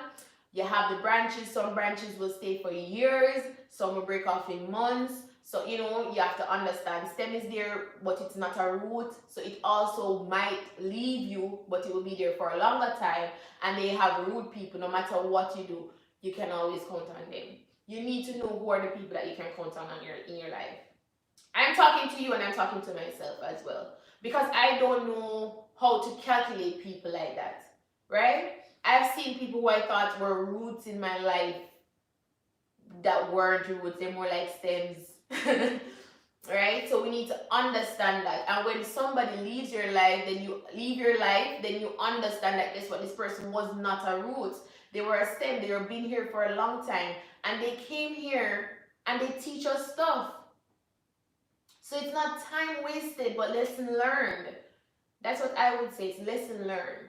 You have the branches, some branches will stay for years, some will break off in months. So you know, you have to understand stem is there, but it's not a root, so it also might leave you, but it will be there for a longer time. And they have root people. No matter what you do, you can always count on them. You need to know who are the people that you can count on in your life. I'm talking to you and I'm talking to myself as well, because I don't know how to calculate people like that, right? I've seen people who I thought were roots in my life that weren't roots, they're more like stems. Right? So we need to understand that. And when somebody leaves your life, then you understand that guess what? This person was not a root. They were a stem. They were been here for a long time. And they came here and they teach us stuff. So it's not time wasted, but lesson learned. That's what I would say. It's lesson learned.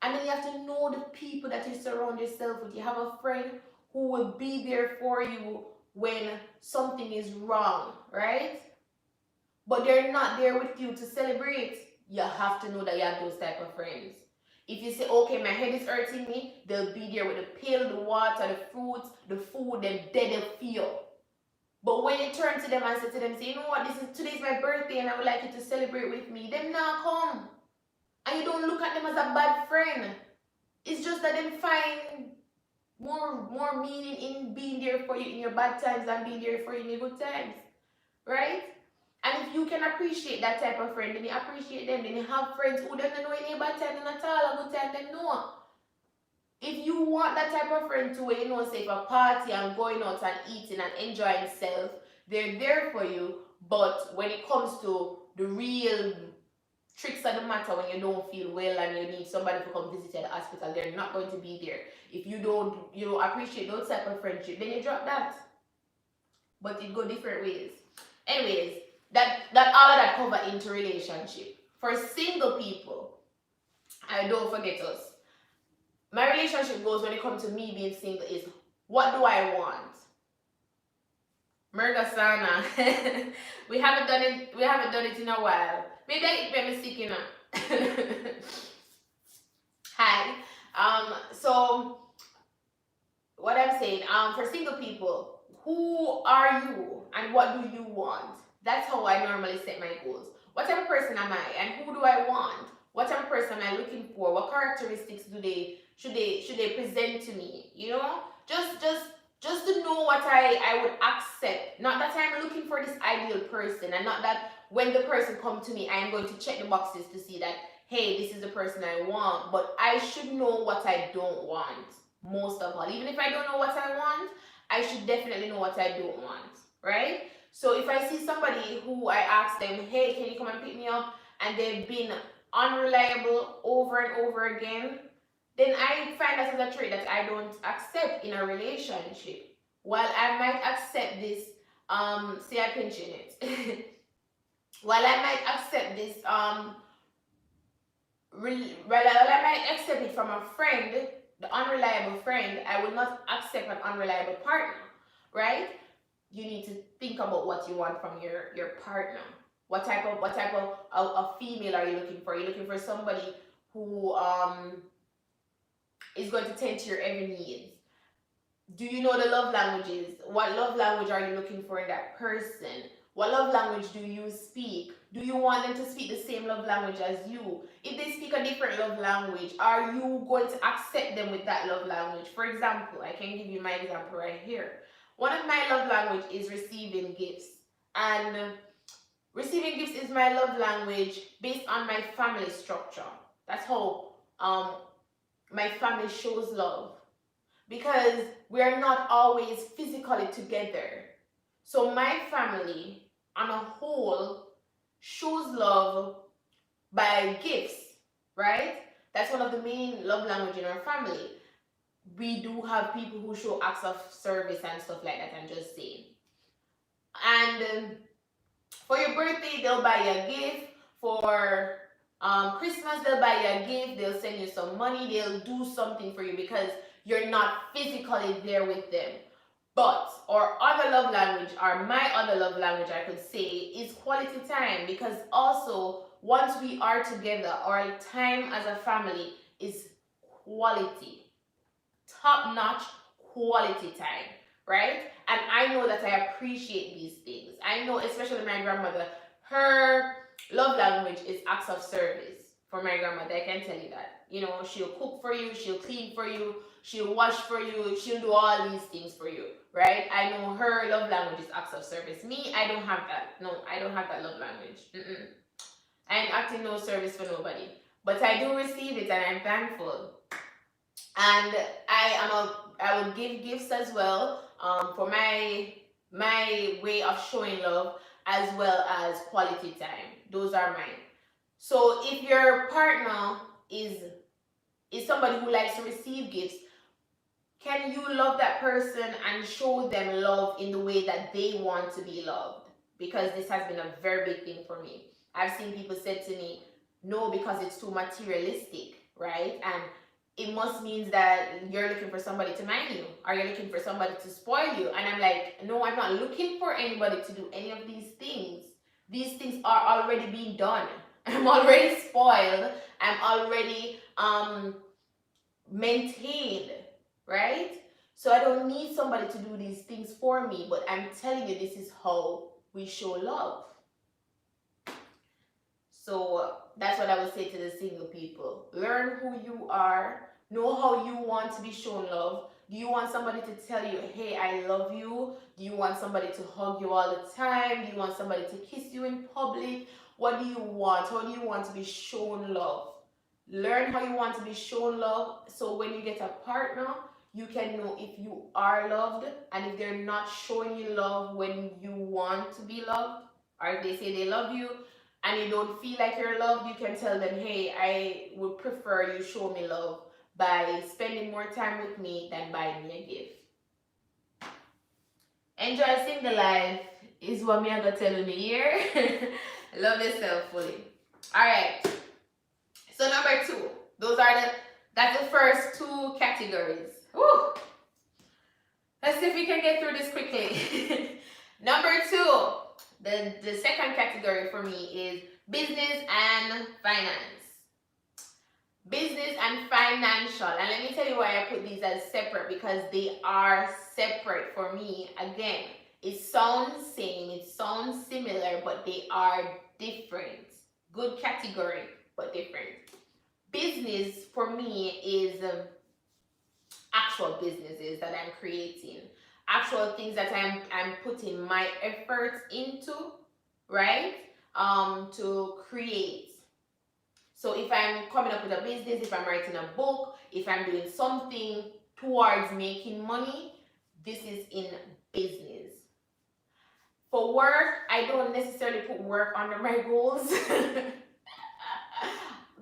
And then you have to know the people that you surround yourself with. You have a friend who will be there for you when something is wrong, right? But they're not there with you to celebrate. You have to know that you have those type of friends. If you say, okay, my head is hurting me, they'll be there with the pill, the water, the fruits, the food, then they'll feel. But when you turn to them and say to them, say, you know what, today's my birthday and I would like you to celebrate with me, them not come. And you don't look at them as a bad friend. It's just that them find more meaning in being there for you in your bad times than being there for you in your good times, right? And if you can appreciate that type of friend, then you appreciate them. Then you have friends who don't know any bad time and at all a good time, them know. If you want that type of friend to, you know, say for party and going out and eating and enjoying self, they're there for you. But when it comes to the real tricks of the matter, when you don't feel well and you need somebody to come visit you at the hospital, they're not going to be there. If you don't, you know, appreciate those type of friendship, then you drop that. But it go different ways. Anyways, that all of that cover into relationship. For single people, I don't forget us. My relationship goals when it comes to me being single is, what do I want? Merga Sana. we haven't done it in a while. Maybe I eat me sick, you know. Hi. So what I'm saying, for single people, who are you and what do you want? That's how I normally set my goals. What type of person am I and who do I want? What type of person am I looking for? What characteristics should they present to me? You know, just to know what I would accept. Not that I'm looking for this ideal person, and not that when the person comes to me, I am going to check the boxes to see that, hey, this is the person I want. But I should know what I don't want, most of all. Even if I don't know what I want, I should definitely know what I don't want, right? So if I see somebody who I ask them, hey, can you come and pick me up? And they've been unreliable over and over again, then I find that as a trait that I don't accept in a relationship. While I might accept this, say I pinching it. While I might accept this, while I might accept it from a friend, the unreliable friend, I will not accept an unreliable partner, right? You need to think about what you want from your partner. What type of female are you looking for? Are you looking for somebody who is going to tend to your every needs? Do you know the love languages? What love language are you looking for in that person? What love language do you speak? Do you want them to speak the same love language as you? If they speak a different love language, are you going to accept them with that love language? For example, I can give you my example right here. One of my love language is receiving gifts. And receiving gifts is my love language based on my family structure. That's how my family shows love, because we are not always physically together. So my family on a whole shows love by gifts, right? That's one of the main love language in our family. We do have people who show acts of service and stuff like that, I'm just saying. And for your birthday, they'll buy you a gift. For Christmas, they'll buy you a gift. They'll send you some money. They'll do something for you because you're not physically there with them. But our other love language, or my other love language, I could say, is quality time. Because also, once we are together, our time as a family is quality, top notch quality time, right? And I know that I appreciate these things. I know, especially my grandmother, her love language is acts of service. For my grandmother, I can tell you that. You know, she'll cook for you, she'll clean for you, she'll wash for you, she'll do all these things for you, right? I know her love language is acts of service. Me, I don't have that. No, I don't have that love language. I ain't acting no service for nobody. But I do receive it and I'm thankful. And I will give gifts as well, for my way of showing love, as well as quality time. Those are mine. So if your partner is somebody who likes to receive gifts, can you love that person and show them love in the way that they want to be loved? Because this has been a very big thing for me. I've seen people say to me, no, because it's too materialistic, right? And it must means that you're looking for somebody to mind you, or you're looking for somebody to spoil you. And I'm like, no, I'm not looking for anybody to do any of these things. These things are already being done. I'm already spoiled. I'm already maintained, right? So I don't need somebody to do these things for me, but I'm telling you, this is how we show love. So that's what I would say to the single people. Learn who you are. Know how you want to be shown love. Do you want somebody to tell you, hey, I love you? Do you want somebody to hug you all the time? Do you want somebody to kiss you in public? What do you want? How do you want to be shown love? Learn how you want to be shown love, so when you get a partner, you can know if you are loved, and if they're not showing you love when you want to be loved, or if they say they love you and you don't feel like you're loved, you can tell them, hey, I would prefer you show me love by spending more time with me than buying me a gift. Enjoy single life is what me I gonna tell you here. Love yourself fully. All right. So number 2, that's the first 2 categories. Woo. Let's see if we can get through this quickly. Number 2, the second category for me is business and finance. Business and financial. And let me tell you why I put these as separate, because they are separate for me. Again, it sounds same, it sounds similar, but they are different. Good category, but different. Business for me is actual businesses that I'm creating, actual things that I'm putting my efforts into, right? To create. So if I'm coming up with a business, if I'm writing a book, if I'm doing something towards making money, this is in business. For work, I don't necessarily put work under my goals.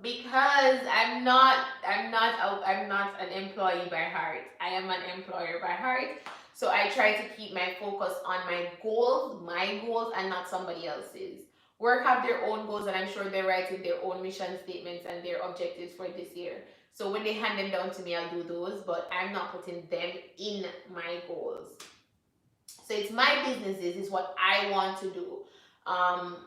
Because I'm not an employee by heart. I am an employer by heart. So I try to keep my focus on my goals, and not somebody else's. Work have their own goals, and I'm sure they're writing their own mission statements and their objectives for this year. So when they hand them down to me, I'll do those, but I'm not putting them in my goals. So it's my businesses, is what I want to do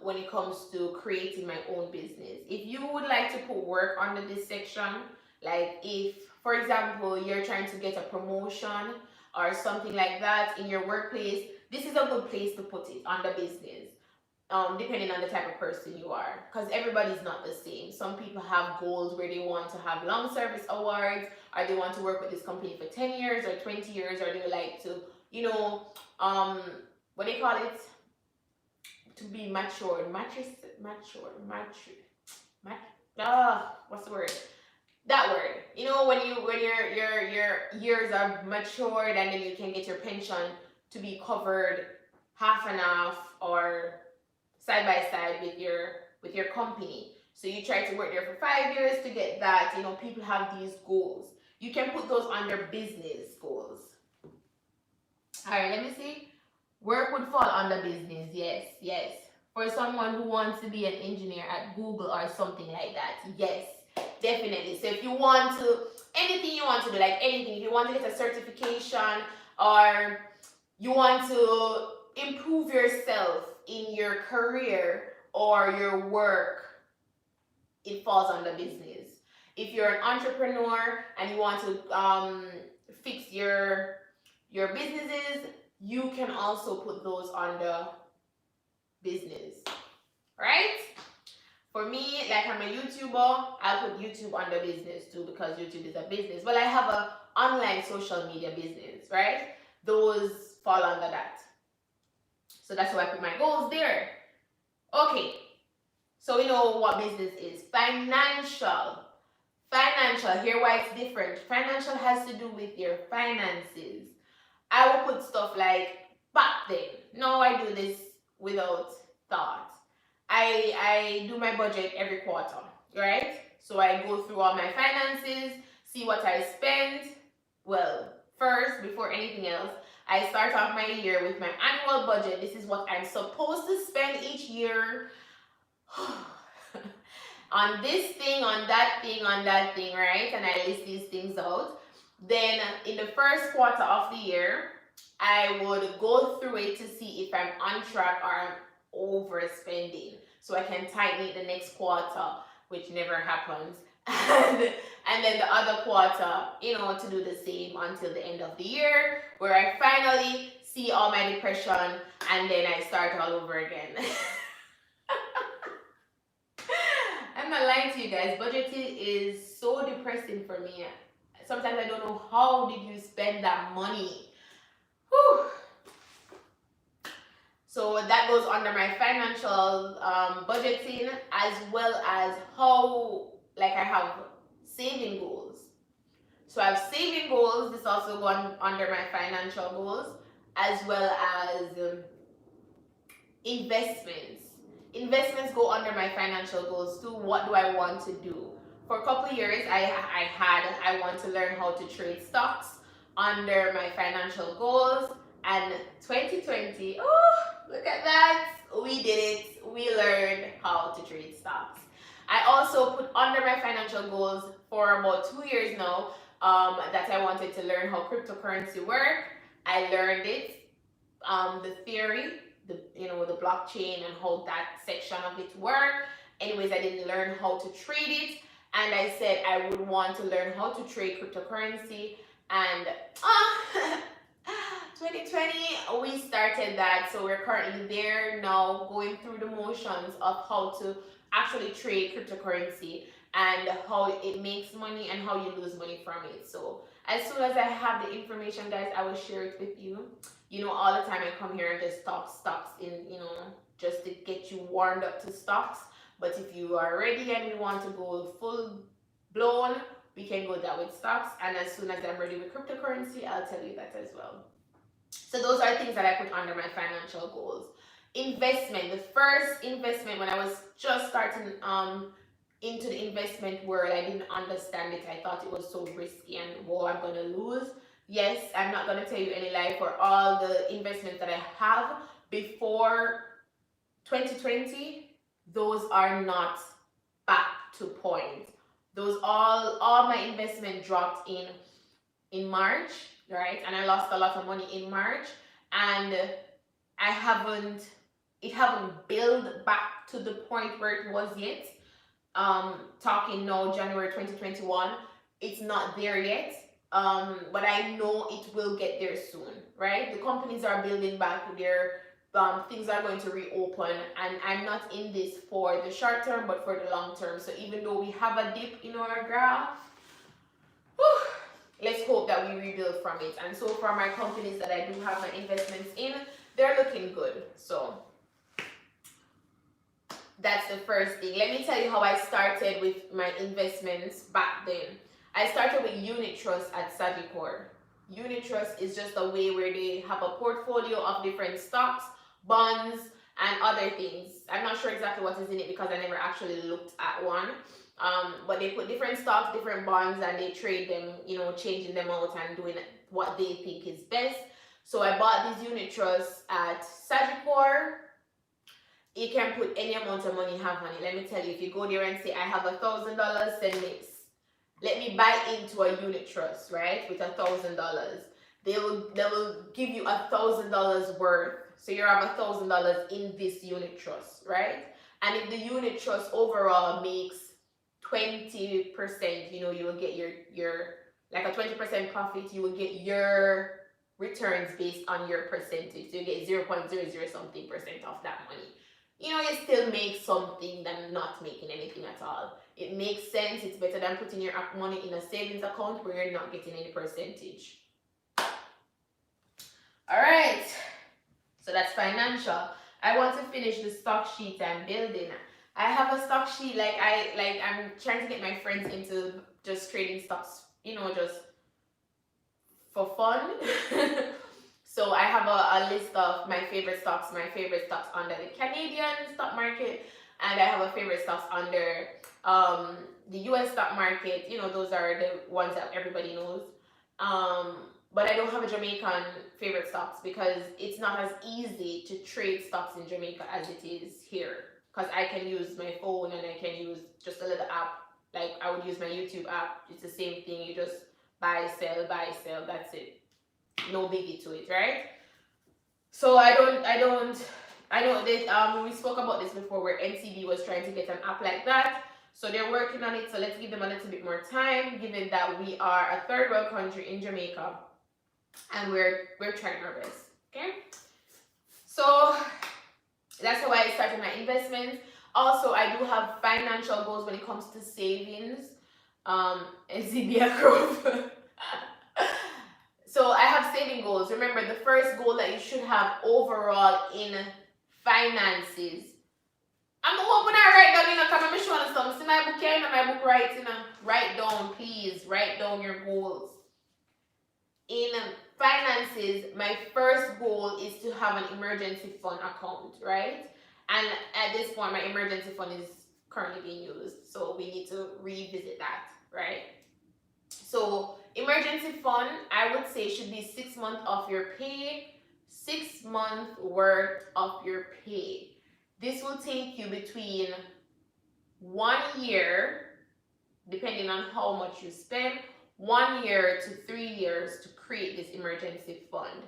when it comes to creating my own business. If you would like to put work under this section, like if, for example, you're trying to get a promotion or something like that in your workplace, this is a good place to put it under business. Depending on the type of person you are, because everybody's not the same. Some people have goals where they want to have long service awards, or they want to work with this company for 10 years or 20 years, or they like to, you know, what they call it, to be matured, what's the word? That word. You know, when your years are matured, and then you can get your pension to be covered half and half or side by side with your company. So you try to work there for 5 years to get that. You know, people have these goals. You can put those under business goals. All right, let me see. Work would fall under business. Yes, yes. For someone who wants to be an engineer at Google or something like that. Yes, definitely. So if you want to, anything you want to do, like anything, if you want to get a certification, or you want to improve yourself in your career or your work, it falls under business. If you're an entrepreneur and you want to fix your businesses, you can also put those under business, right? For me, like I'm a YouTuber, I'll put YouTube under business too, because YouTube is a business. Well, I have a online social media business, right? Those fall under that. So that's why I put my goals there. Okay, so we know what business is. Financial. Financial, here why it's different. Financial has to do with your finances. I will put stuff like back then. Now I do this without thought. I do my budget every quarter, right? So I go through all my finances, see what I spend. Well, first, before anything else, I start off my year with my annual budget. This is what I'm supposed to spend each year. On this thing, on that thing, on that thing, right? And I list these things out. Then in the first quarter of the year, I would go through it to see if I'm on track or I'm overspending, so I can tighten it the next quarter, which never happens. And then the other quarter, you know, to do the same until the end of the year, where I finally see all my depression, and then I start all over again. I'm not lying to you guys. Budgeting is so depressing for me. Sometimes I don't know, how did you spend that money? Whew. So that goes under my financial budgeting, as well as how, like, I have saving goals. So I have saving goals. This also goes under my financial goals, as well as investments. Investments go under my financial goals too. What do I want to do? For a couple of years, I want to learn how to trade stocks under my financial goals. And 2020, oh, look at that. We did it. We learned how to trade stocks. I also put under my financial goals for about 2 years now that I wanted to learn how cryptocurrency work. I learned it, the theory, the blockchain and how that section of it work. Anyways, I didn't learn how to trade it, and I said I would want to learn how to trade cryptocurrency. And 2020 we started that, so we're currently there now, going through the motions of how to actually trade cryptocurrency and how it makes money and how you lose money from it. So as soon as I have the information, guys, I will share it with you. You know, all the time I come here and just talk stocks in, just to get you warmed up to stocks. But if you are ready and you want to go full blown, we can go that with stocks. And as soon as I'm ready with cryptocurrency, I'll tell you that as well. So those are things that I put under my financial goals. Investment. The first investment when I was just starting into the investment world, I didn't understand it. I thought it was so risky and whoa, I'm gonna lose. Yes, I'm not gonna tell you any lie. For all the investments that I have before 2020, those are not back to point. Those all my investment dropped in March, right? And I lost a lot of money in March, and I haven't it haven't built back to the point where it was yet. Talking now January 2021, it's not there yet. But I know it will get there soon, right? The companies are building back their things are going to reopen, and I'm not in this for the short term but for the long term. So even though we have a dip in our graph, whew, let's hope that we rebuild from it. And so far my companies that I do have my investments in, they're looking good. So that's the first thing. Let me tell you how I started with my investments back then. I started with unit trust at Sagicor. Unit trust is just a way where they have a portfolio of different stocks, bonds, and other things. I'm not sure exactly what is in it because I never actually looked at one. But they put different stocks, different bonds, and they trade them, changing them out and doing what they think is best. So I bought these unit trusts at Sagicor. You can put any amount of money you have on it. Let me tell you, if you go there and say, I have $1,000, send me, let me buy into a unit trust, right, with $1,000. They will give you $1,000 worth. So you have $1,000 in this unit trust, right? And if the unit trust overall makes 20%, you will get your like a 20% profit, you will get your returns based on your percentage. So you get 0.00 something percent of that money. You still make something than not making anything at all. It makes sense. It's better than putting your money in a savings account where you're not getting any percentage. All right. So that's financial. I want to finish the stock sheet I'm building. I have a stock sheet. I'm trying to get my friends into just trading stocks, just for fun. So I have a list of my favorite stocks under the Canadian stock market, and I have a favorite stocks under the US stock market. Those are the ones that everybody knows. But I don't have a Jamaican favorite stocks because it's not as easy to trade stocks in Jamaica as it is here. Because I can use my phone and I can use just a little app. Like I would use my YouTube app. It's the same thing. You just buy, sell, that's it. No biggie to it, right? So I know that we spoke about this before where NCB was trying to get an app like that. So they're working on it. So let's give them a little bit more time, given that we are a third world country in Jamaica, and we're trying our best. Okay. So that's how I started my investments. Also, I do have financial goals when it comes to savings. NCB growth. So I have saving goals. Remember, the first goal that you should have overall in finances. I'm hoping I write down, because I'm showing something. See my book here, my book writing. Write down, please. Write down your goals. In finances, my first goal is to have an emergency fund account, right? And at this point, my emergency fund is currently being used. So we need to revisit that, right? So emergency fund, I would say, should be 6 months of your pay, 6 months worth of your pay. This will take you between 1 year, depending on how much you spend, 1 year to 3 years to create this emergency fund.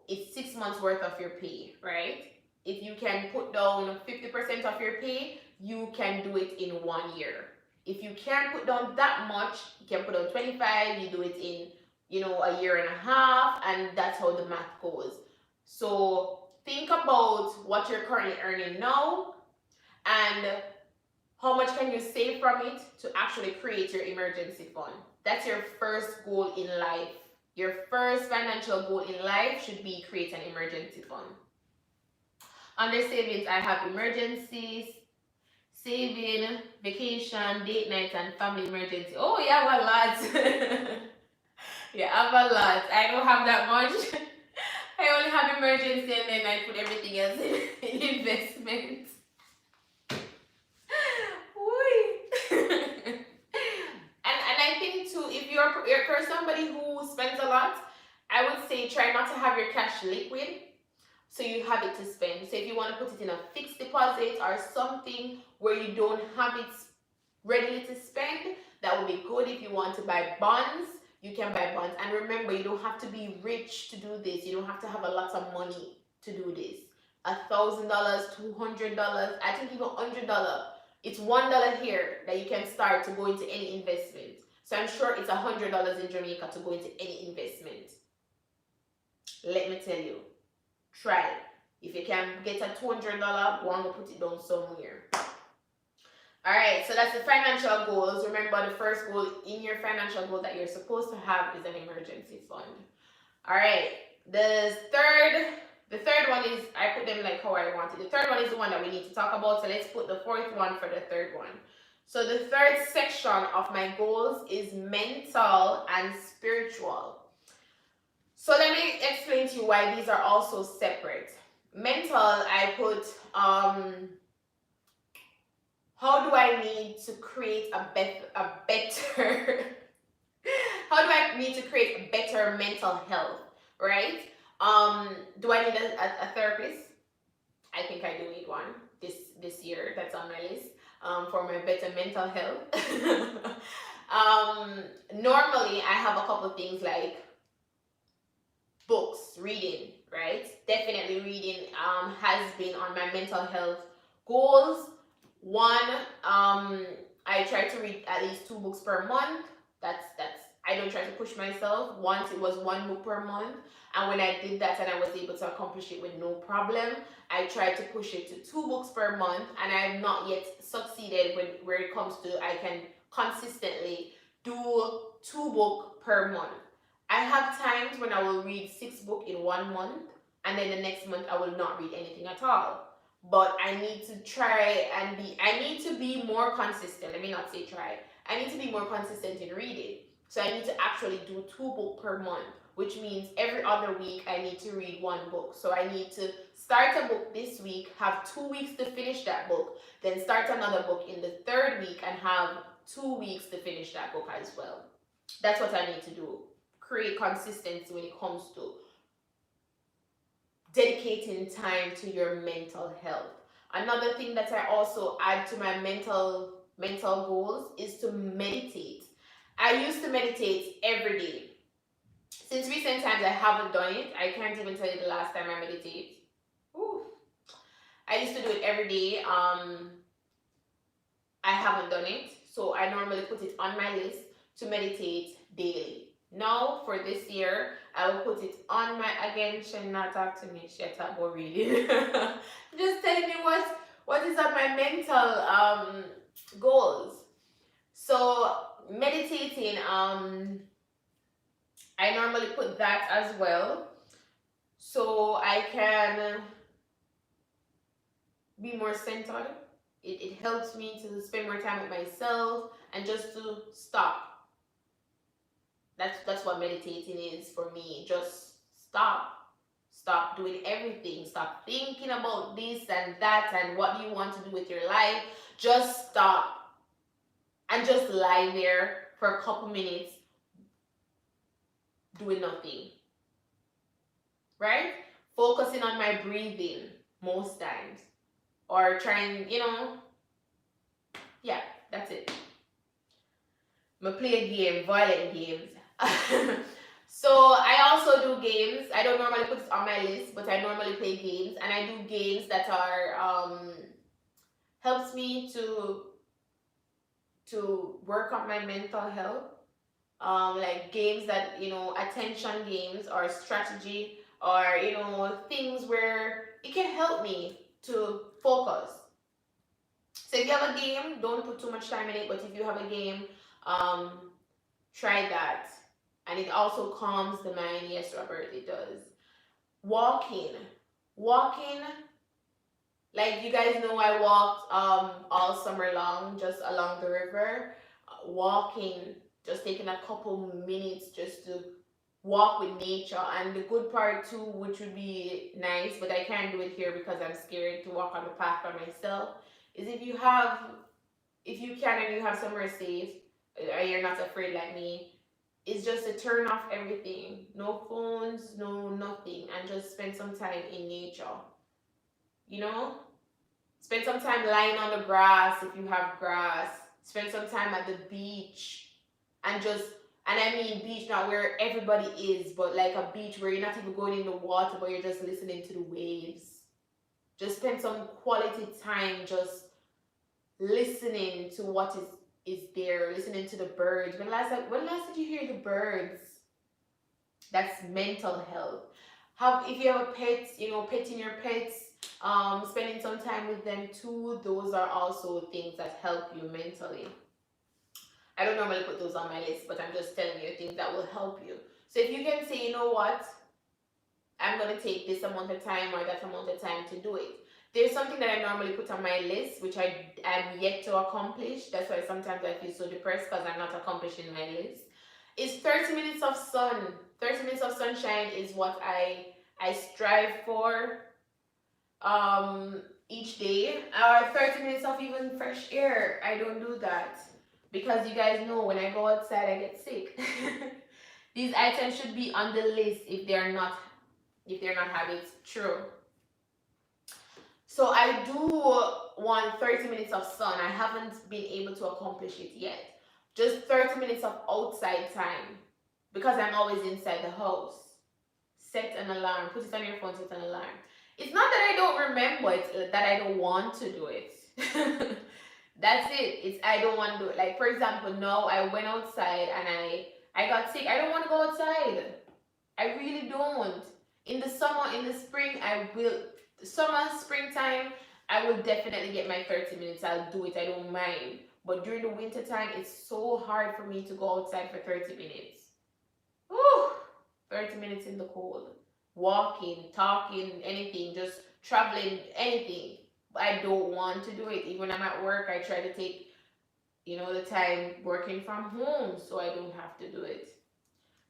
It's 6 months worth of your pay, right? If you can put down 50% of your pay, you can do it in 1 year. If you can't put down that much, you can put down 25, you do it in, a year and a half, and that's how the math goes. So think about what you're currently earning now and how much can you save from it to actually create your emergency fund. That's your first goal in life. Your first financial goal in life should be create an emergency fund. Under savings, I have emergencies, saving, vacation, date nights, and family emergency. Oh, you have a lot. You have a lot. I don't have that much. I only have emergency and then I put everything else in investment. try not to have your cash liquid, so you have it to spend. So if you want to put it in a fixed deposit or something where you don't have it readily to spend, that would be good. If you want to buy bonds, you can buy bonds. And remember, you don't have to be rich to do this. You don't have to have a lot of money to do this. $1,000, $200, I think even $100. It's $1 here that you can start to go into any investment. So I'm sure it's $100 in Jamaica to go into any investment. Let me tell you, try it. If you can get a $200, go and go put it down somewhere. Alright, so that's the financial goals. Remember, the first goal in your financial goal that you're supposed to have is an emergency fund. Alright, the third one is, I put them like how I wanted. The third one is the one that we need to talk about, so let's put the fourth one for the third one. So the third section of my goals is mental and spiritual. So let me explain to you why these are also separate. Mental, I put, how do I need to create a better how do I need to create better mental health, right? Do I need a therapist? I think I do need one this year. That's on my list for my better mental health. Normally, I have a couple of things like books, reading, right? Definitely reading has been on my mental health goals. One, I try to read at least 2 books per month. That's I don't try to push myself. Once it was 1 book per month, and when I did that and I was able to accomplish it with no problem, I tried to push it to 2 books per month, and I have not yet succeeded where it comes to I can consistently do 2 books per month. I have times when I will read 6 books in 1 month, and then the next month I will not read anything at all. But I need to try and I need to be more consistent. Let me not say try. I need to be more consistent in reading. So I need to actually do 2 books per month, which means every other week I need to read 1 book. So I need to start a book this week, have 2 weeks to finish that book, then start another book in the 3rd week and have 2 weeks to finish that book as well. That's what I need to do. Create consistency when it comes to dedicating time to your mental health. Another thing that I also add to my mental goals is to meditate. I used to meditate every day. Since recent times I haven't done it. I can't even tell you the last time I meditate. Ooh. I used to do it every day. I haven't done it. So I normally put it on my list to meditate daily. Now, for this year, I will put it on my, again, she not talk to me, she talk about reading. Just telling me what is on my mental goals. So, meditating, I normally put that as well. So, I can be more centered. It helps me to spend more time with myself and just to stop. That's what meditating is for me. Just stop doing everything. Stop thinking about this and that and what you want to do with your life. Just stop and just lie there for a couple minutes doing nothing, right? Focusing on my breathing most times, or trying, yeah, that's it. I play a game, violent games. So I also do games. I don't normally put it on my list, but I normally play games, and I do games that are helps me to work on my mental health. Like games that attention games or strategy or things where it can help me to focus. So if you have a game, don't put too much time in it. But if you have a game, try that. And it also calms the mind. Yes, Robert, it does. Walking, like you guys know, I walked all summer long just along the river. Walking, just taking a couple minutes just to walk with nature. And the good part too, which would be nice, but I can't do it here because I'm scared to walk on the path by myself, is if you can and you have somewhere safe, or you're not afraid like me, is just to turn off everything. No phones, no nothing, and just spend some time in nature. You know? Spend some time lying on the grass if you have grass. Spend some time at the beach and just, and I mean beach not where everybody is, but like a beach where you're not even going in the water, but you're just listening to the waves. Just spend some quality time just listening to what is there, listening to the birds. When last did you hear the birds? That's mental health. Have if you have a pet, petting your pets, spending some time with them too. Those are also things that help you mentally. I don't normally put those on my list, but I'm just telling you things that will help you. So if you can say, you know what, I'm gonna take this amount of time or that amount of time to do it. There's something that I normally put on my list, which I am yet to accomplish. That's why sometimes I feel so depressed because I'm not accomplishing my list. It's 30 minutes of sun. 30 minutes of sunshine is what I strive for each day. Or 30 minutes of even fresh air. I don't do that because you guys know when I go outside I get sick. These items should be on the list if they're not habits. True. So I do want 30 minutes of sun. I haven't been able to accomplish it yet. Just 30 minutes of outside time because I'm always inside the house. Set an alarm. Put it on your phone, set an alarm. It's not that I don't remember it, that I don't want to do it. That's it. It's I don't want to do it. Like for example, no, I went outside and I got sick. I don't want to go outside. I really don't. In the summer, in the spring, I will. Summer, springtime, I will definitely get my 30 minutes. I'll do it. I don't mind. But during the winter time, it's so hard for me to go outside for 30 minutes. Whew, 30 minutes in the cold. Walking, talking, anything, just traveling, anything. I don't want to do it. Even when I'm at work, I try to take, the time working from home so I don't have to do it.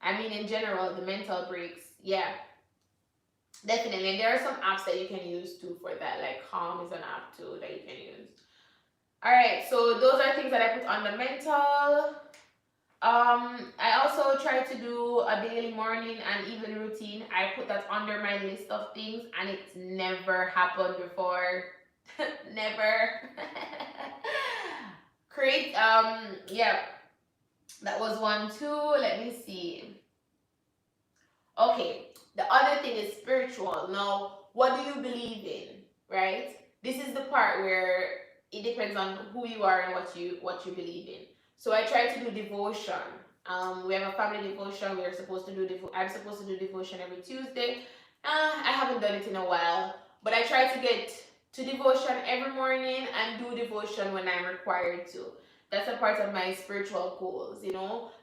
I mean, in general, the mental breaks, yeah, definitely. And there are some apps that you can use too for that. Like Calm is an app too that you can use. All right, so those are things that I put on the mental. I also try to do a daily morning and evening routine. I put that under my list of things, and it's never happened before. Never. Create. Yeah, that was one too. Let me see. Okay, the other thing is spiritual. Now, what do you believe in, right? This is the part where it depends on who you are and what you believe in. So I try to do devotion. We have a family devotion. We're supposed to do I'm supposed to do devotion every Tuesday. I haven't done it in a while, but I try to get to devotion every morning and do devotion when I'm required to. That's a part of my spiritual goals.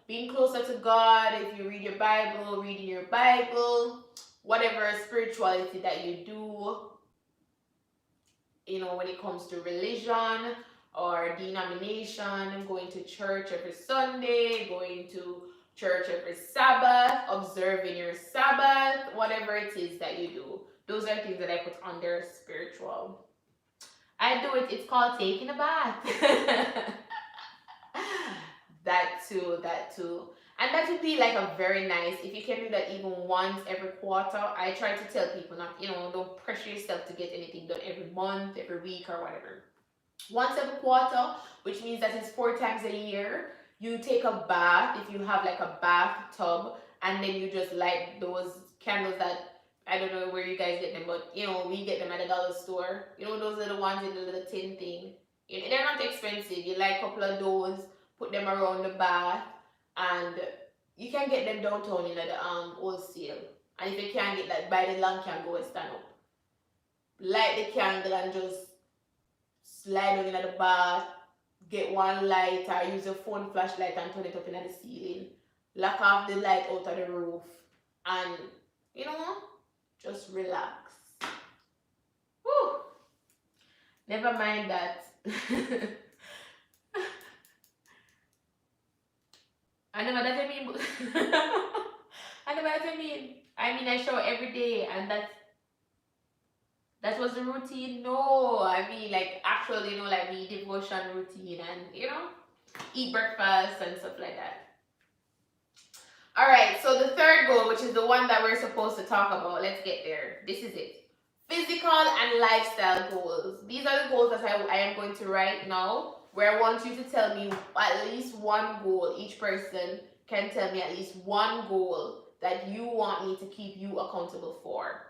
Being closer to God, if you read your Bible, reading your Bible, whatever spirituality that you do, when it comes to religion or denomination, going to church every Sunday, going to church every Sabbath, observing your Sabbath, whatever it is that you do. Those are things that I put under spiritual. I do it, it's called taking a bath. That too. And that would be like a very nice, if you can do that even once every quarter. I try to tell people not, don't pressure yourself to get anything done every month, every week, or whatever. Once every quarter, which means that it's 4 times a year, you take a bath, if you have like a bathtub, and then you just light those candles that, I don't know where you guys get them, but we get them at the dollar store. Those little ones in the little tin thing. They're not expensive. You light a couple of those, put them around the bath, and you can get them downtown in the wholesale. And if you can't get that, buy the long candle and stand up. Light the candle and just slide down in the bath. Get one light or use your phone flashlight and turn it up in the ceiling. Lock off the light out of the roof. And, just relax. Woo! Never mind that. I know what that mean. I know what that mean. I mean, I shower every day, and that was the routine. No, I mean like actual, like me devotion routine, and eat breakfast and stuff like that. All right, so the third goal, which is the one that we're supposed to talk about, let's get there. This is it. Physical and lifestyle goals. These are the goals that I am going to write now, where I want you to tell me at least one goal. Each person can tell me at least one goal that you want me to keep you accountable for.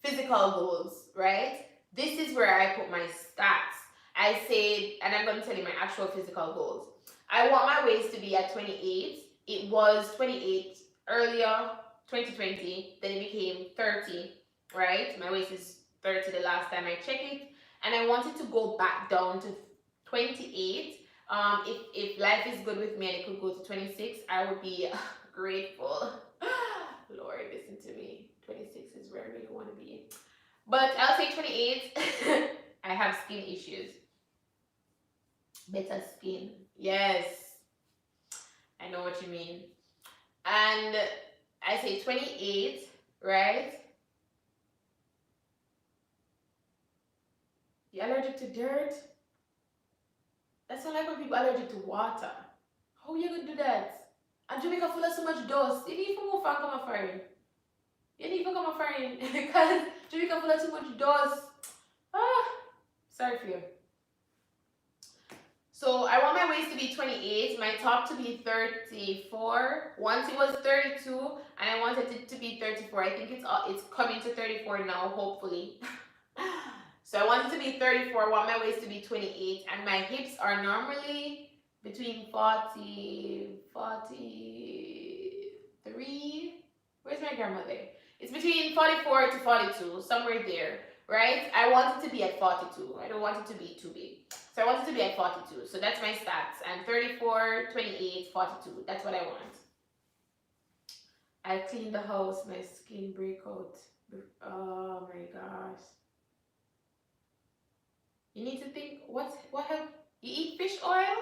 Physical goals, right? This is where I put my stats. I said, and I'm going to tell you my actual physical goals. I want my waist to be at 28. It was 28 earlier, 2020, then it became 30, right? My waist is 30 the last time I checked it, and I wanted to go back down to 28. If life is good with me and it could go to 26, I would be grateful. Lord, listen to me. 26 is where I really want to be. But I'll say 28. I have skin issues. Better skin. Yes. I know what you mean. And I say 28, right? You allergic to dirt? That's not like when people are allergic to water. How you gonna do that? And Jamaica full of so much dust. You need to move and come foreign. You need to come foreign because Jamaica full of too much dust. Sorry for you. So I want my waist to be 28, my top to be 34. Once it was 32, and I wanted it to be 34. I think it's coming to 34 now, hopefully. So I want it to be 34. I want my waist to be 28, and my hips are normally between 43. Where's my grandmother? It's between 44 to 42, somewhere there, right? I want it to be at 42. I don't want it to be too big. So I want it to be at 42. So that's my stats. And 34, 28, 42. That's what I want. I cleaned the house. My skin break out. Oh my gosh. You need to think, what help? You eat fish oil?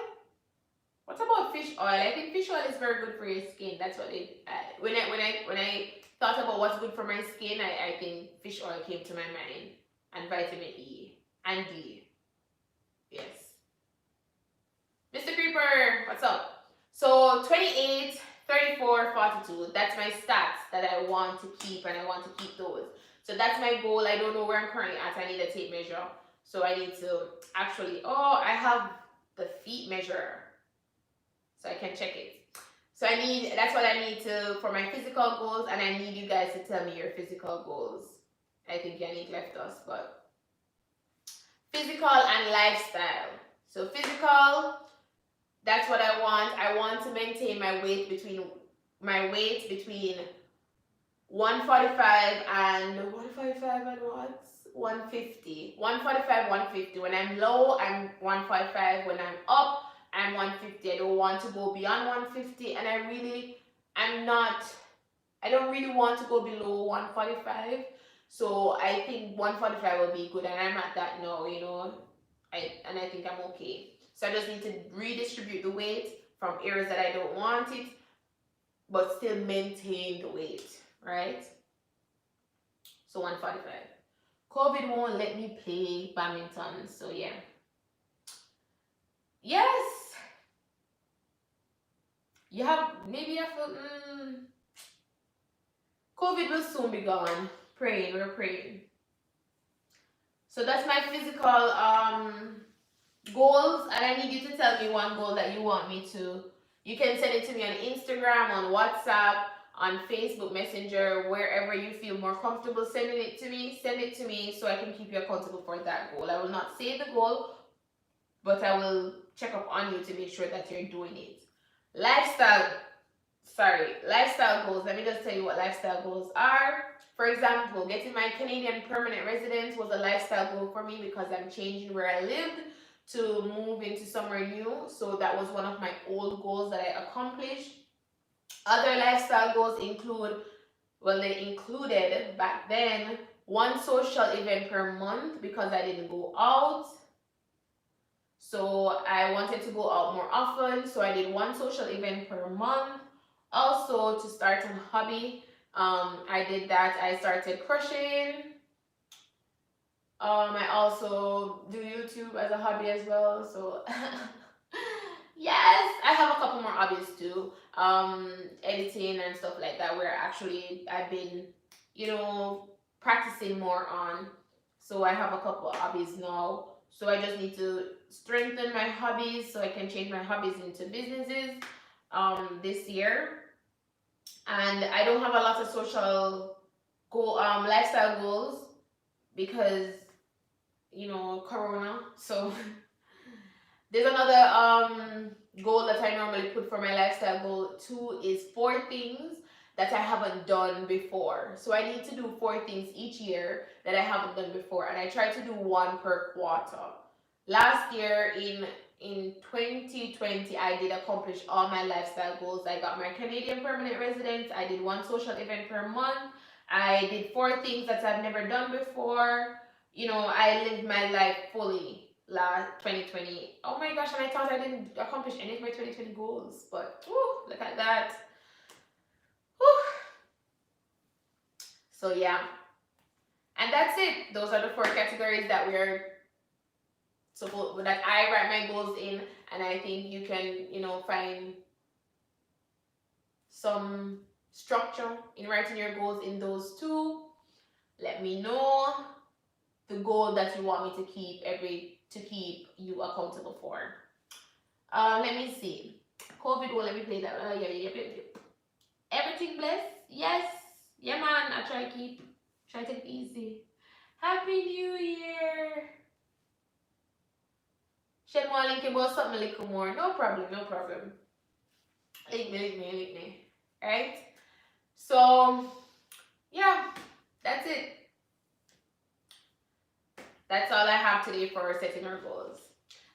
What about fish oil? I think fish oil is very good for your skin. That's what it. When I thought about what's good for my skin, I think fish oil came to my mind, and vitamin E and D. Yes. Mr. Creeper, what's up? So 28, 34, 42. That's my stats that I want to keep, and I want to keep those. So that's my goal. I don't know where I'm currently at. I need a tape measure. So I need to actually, I have the feet measure. So I can check it. So that's what I need for my physical goals, and I need you guys to tell me your physical goals. I think Yannick left us, but physical and lifestyle. So physical, that's what I want. I want to maintain my weight between 145 and what? 150. 145, 150. When I'm low, I'm 145. When I'm up, I'm 150. I don't want to go beyond 150, and I don't really want to go below 145. So I think 145 will be good, and I'm at that now, I think I'm okay. So I just need to redistribute the weight from areas that I don't want it, but still maintain the weight, right? So 145. COVID won't let me play badminton, so yeah. Yes! You have, maybe I feel, COVID will soon be gone. We're praying. So that's my physical goals, and I need you to tell me one goal that you want me to. You can send it to me on Instagram, on WhatsApp, on Facebook Messenger, wherever you feel more comfortable sending it to me. Send it to me so I can keep you accountable for that goal. I will not say the goal, but I will check up on you to make sure that you're doing it. Lifestyle goals. Let me just tell you what lifestyle goals are. For example, getting my Canadian permanent residence was a lifestyle goal for me because I'm changing where I lived to move into somewhere new. So that was one of my old goals that I accomplished. Other lifestyle goals they included back then one social event per month because I didn't go out. So I wanted to go out more often. So I did one social event per month. Also, to start a hobby, I did that. I started crocheting. I also do YouTube as a hobby as well. So Yes, I have a couple more hobbies too. Editing and stuff like that. Where actually I've been, practicing more on. So I have a couple of hobbies now. So I just need to strengthen my hobbies so I can change my hobbies into businesses this year. And I don't have a lot of social lifestyle goals because Corona. So there's another goal that I normally put for my lifestyle goal too is 4 things that I haven't done before. So I need to do 4 things each year that I haven't done before, and I try to do one per quarter. Last year in 2020, I did accomplish all my lifestyle goals. I got my Canadian permanent residence. I did one social event per month. I did 4 things that I've never done before. I lived my life fully last 2020. Oh my gosh, and I thought I didn't accomplish any of my 2020 goals, but whew, look at that. Whew. So yeah, and that's it. Those are the 4 categories that that I write my goals in, and I think you can find some structure in writing your goals in those too. Let me know the goal that you want me to keep you accountable for. Let me see. COVID will let me play that. Yeah. Everything blessed? Yes. Yeah, man. I try to take it easy. Happy New Year. Shed more link about something a little more. No problem. Link me. Right? So, yeah, that's it. That's all I have today for setting our goals.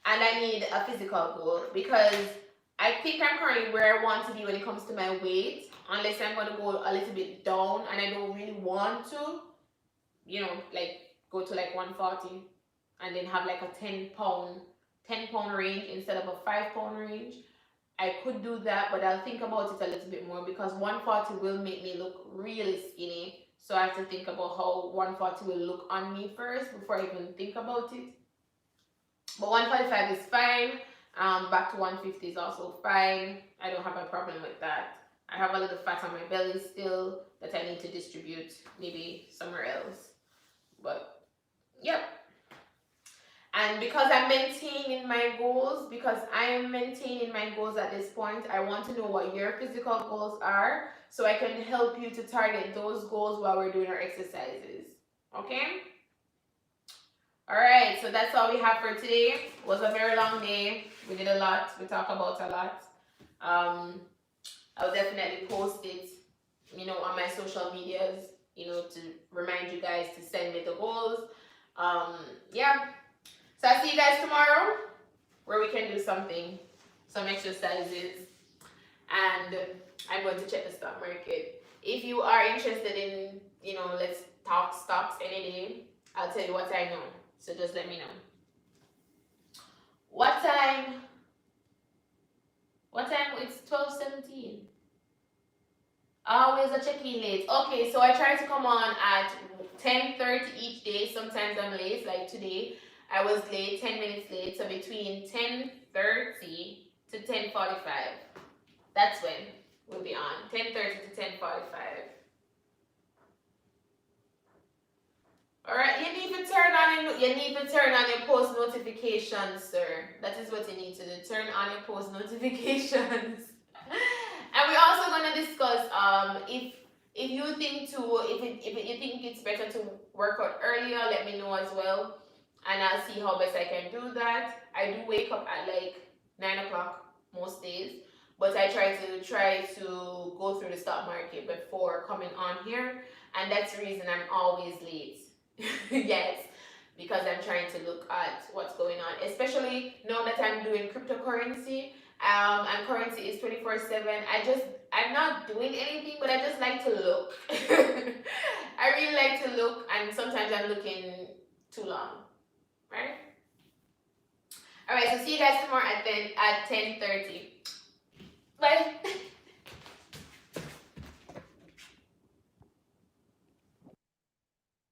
And I need a physical goal because I think I'm currently where I want to be when it comes to my weight, unless I'm going to go a little bit down and I don't really want to, like go to like 140 and then have like a 10 pound range instead of a 5 pound range. I could do that, but I'll think about it a little bit more because 140 will make me look really skinny. So I have to think about how 140 will look on me first before I even think about it. But 145 is fine. Back to 150 is also fine. I don't have a problem with that. I have a little fat on my belly still that I need to distribute maybe somewhere else. But yep. And because I am maintaining my goals at this point, I want to know what your physical goals are so I can help you to target those goals while we're doing our exercises. Okay? Alright, so that's all we have for today. It was a very long day. We did a lot. We talked about a lot. I'll definitely post it, on my social medias, to remind you guys to send me the goals. Yeah. So I'll see you guys tomorrow where we can do some exercises, and I'm going to check the stock market. If you are interested in, let's talk stocks any day, I'll tell you what I know. So just let me know. What time? It's 12:17. Always a check-in late. Okay, so I try to come on at 10:30 each day. Sometimes I'm late, like today. I was late, 10 minutes late. So between 10:30 to 10:45. That's when we'll be on. 10:30 to 10:45. Alright, you need to turn on your post notifications, sir. That is what you need to do. Turn on your post notifications. And we're also gonna discuss if you think you think it's better to work out earlier, let me know as well. And I'll see how best I can do that. I do wake up at like 9 o'clock most days, but I try to go through the stock market before coming on here, and that's the reason I'm always late. Yes, because I'm trying to look at what's going on, especially now that I'm doing cryptocurrency. And currency is 24/7. I'm not doing anything, but I just like to look. I really like to look, and sometimes I'm looking too long, right? All right, so see you guys tomorrow at 10:30. Bye.